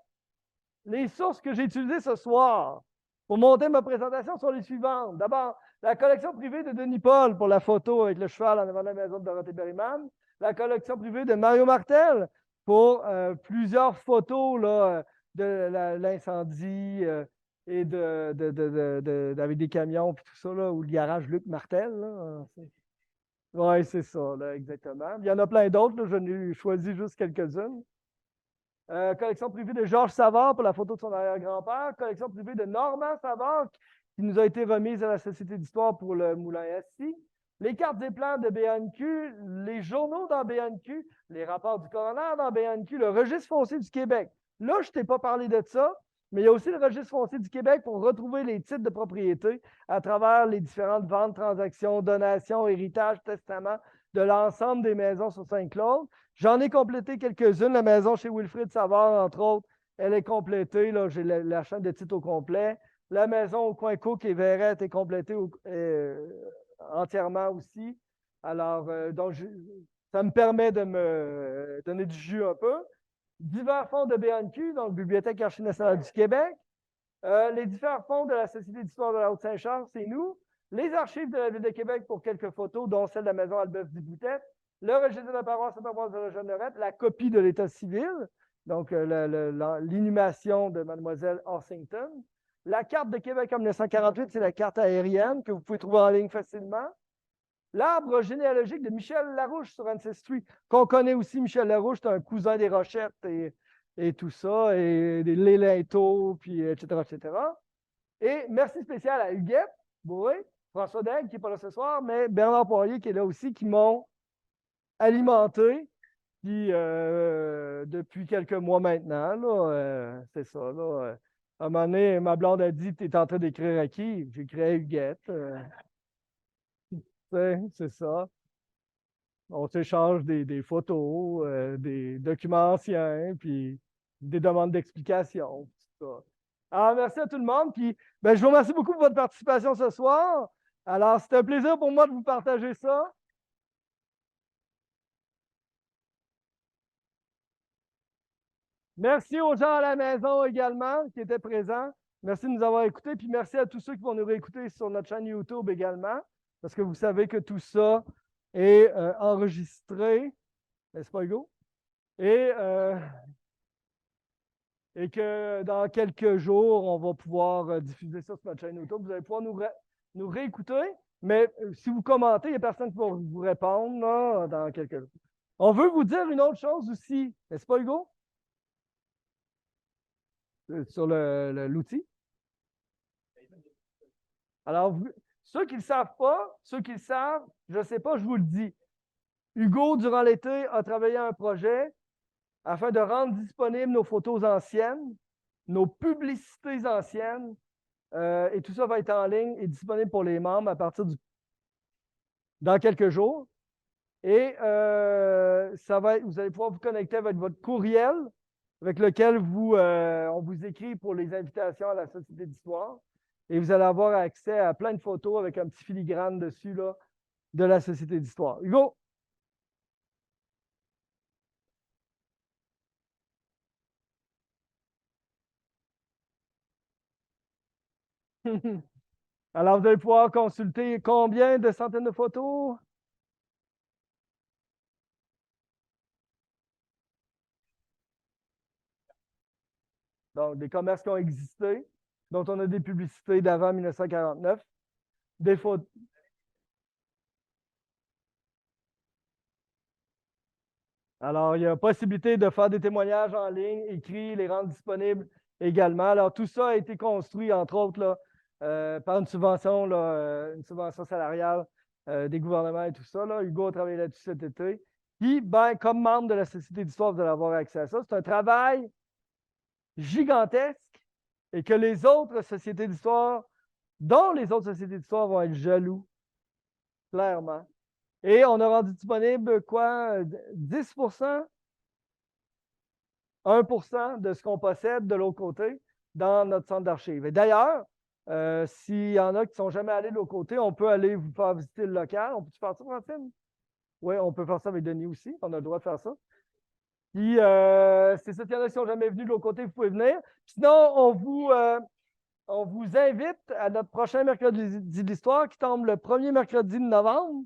S1: les sources que j'ai utilisées ce soir pour monter ma présentation sont les suivantes. D'abord, la collection privée de Denis Paul pour la photo avec le cheval en avant de la maison de Dorothée Berryman. La collection privée de Mario Martel pour plusieurs photos là, de l'incendie et avec des camions et tout ça, là, ou le garage Luc Martel. Oui, c'est ça, là, exactement. Il y en a plein d'autres, là, je n'ai choisi juste quelques-unes. Collection privée de Georges Savard pour la photo de son arrière-grand-père. Collection privée de Normand Savard qui nous a été remise à la Société d'histoire pour le Moulin Assis. Les cartes et plans de BNQ, les journaux dans BNQ, les rapports du coroner dans BNQ, le registre foncier du Québec. Là, je ne t'ai pas parlé de ça, mais il y a aussi le registre foncier du Québec pour retrouver les titres de propriété à travers les différentes ventes, transactions, donations, héritages, testaments de l'ensemble des maisons sur Saint-Claude. J'en ai complété quelques-unes. La maison chez Wilfrid Savard, entre autres, elle est complétée. Là, j'ai la chaîne de titres au complet. La maison au coin Cook et Verrette est complétée entièrement aussi. Alors, donc, ça me permet de me donner du jus un peu. Divers fonds de BNQ, donc Bibliothèque Archives nationale du Québec. Les différents fonds de la Société d'histoire de la Haute-Saint-Charles, c'est nous. Les archives de la Ville de Québec pour quelques photos, dont celle de la maison Albeuf-Diboutet. Le registre de la paroisse Saint-Ambroise de la Jeune-Lorette, la copie de l'État civil, donc l'inhumation de Mademoiselle Horsington. La carte de Québec en 1948, c'est la carte aérienne que vous pouvez trouver en ligne facilement. L'arbre généalogique de Michel Larouche sur Ancestry, qu'on connaît aussi. Michel Larouche, c'est un cousin des Rochettes et tout ça, et des Lélinto, puis etc., etc. Et merci spécial à Huguette, oui, François Daigle, qui n'est pas là ce soir, mais Bernard Poirier, qui est là aussi, qui m'ont alimenté Puis, depuis quelques mois maintenant, là, c'est ça. Là, à un moment donné, ma blonde a dit, tu es en train d'écrire à qui? J'ai écrit à Huguette. Tu sais, c'est ça. On s'échange des photos, des documents anciens, puis des demandes d'explication. Tout ça. Alors, merci à tout le monde. Puis, ben, je vous remercie beaucoup pour votre participation ce soir. Alors, c'était un plaisir pour moi de vous partager ça. Merci aux gens à la maison également qui étaient présents. Merci de nous avoir écoutés. Puis merci à tous ceux qui vont nous réécouter sur notre chaîne YouTube également. Parce que vous savez que tout ça est enregistré. N'est-ce pas, Hugo? Et, et que dans quelques jours, on va pouvoir diffuser ça sur notre chaîne YouTube. Vous allez pouvoir nous réécouter. Mais si vous commentez, il n'y a personne qui va vous répondre là, dans quelques jours. On veut vous dire une autre chose aussi. N'est-ce pas, Hugo? Sur l'outil. Alors, ceux qui ne le savent pas, ceux qui le savent, je ne sais pas, je vous le dis. Hugo, durant l'été, a travaillé à un projet afin de rendre disponibles nos photos anciennes, nos publicités anciennes, et tout ça va être en ligne et disponible pour les membres à partir dans quelques jours. Et vous allez pouvoir vous connecter avec votre courriel avec lequel on vous écrit pour les invitations à la Société d'Histoire. Et vous allez avoir accès à plein de photos avec un petit filigrane dessus là, de la Société d'Histoire. Hugo! Alors, vous allez pouvoir consulter combien de centaines de photos? Donc, des commerces qui ont existé, dont on a des publicités d'avant 1949. Des photos. Alors, il y a possibilité de faire des témoignages en ligne, écrits, les rendre disponibles également. Alors, tout ça a été construit, entre autres, là, par une subvention salariale des gouvernements et tout ça. Là. Hugo a travaillé là-dessus cet été. Puis, ben, comme membre de la Société d'Histoire, vous allez avoir accès à ça. C'est un travail gigantesque et que les autres sociétés d'histoire, dont les autres sociétés d'histoire vont être jaloux, clairement. Et on a rendu disponible quoi? 10%, 1% de ce qu'on possède de l'autre côté dans notre centre d'archives. Et d'ailleurs, s'il y en a qui ne sont jamais allés de l'autre côté, on peut aller vous faire visiter le local. On peut faire ça, Francine? Oui, on peut faire ça avec Denis aussi. On a le droit de faire ça. Puis, c'est ça, il y en a qui ne sont jamais venus de l'autre côté, vous pouvez venir. Sinon, on vous invite à notre prochain mercredi de l'histoire qui tombe le premier mercredi de novembre.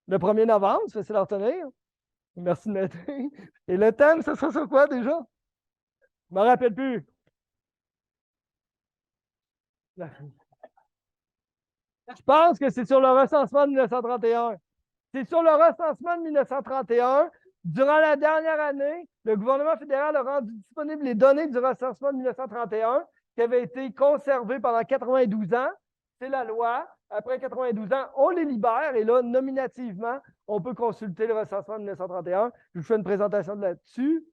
S1: Le 1er novembre, c'est facile à retenir. Merci de m'aider. Et le thème, ça sera sur quoi déjà? Je ne me rappelle plus. Je pense que c'est sur le recensement de 1931. C'est sur le recensement de 1931. Durant la dernière année, le gouvernement fédéral a rendu disponibles les données du recensement de 1931 qui avaient été conservées pendant 92 ans. C'est la loi. Après 92 ans, on les libère et là, nominativement, on peut consulter le recensement de 1931. Je vous fais une présentation là-dessus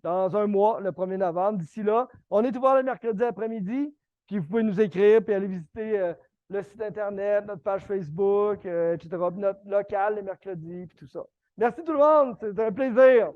S1: dans un mois, le 1er novembre. D'ici là, on est ouvert le mercredi après-midi, puis vous pouvez nous écrire puis aller visiter le site Internet, notre page Facebook, etc., puis notre local les mercredis, puis tout ça. Merci tout le monde, c'est un plaisir.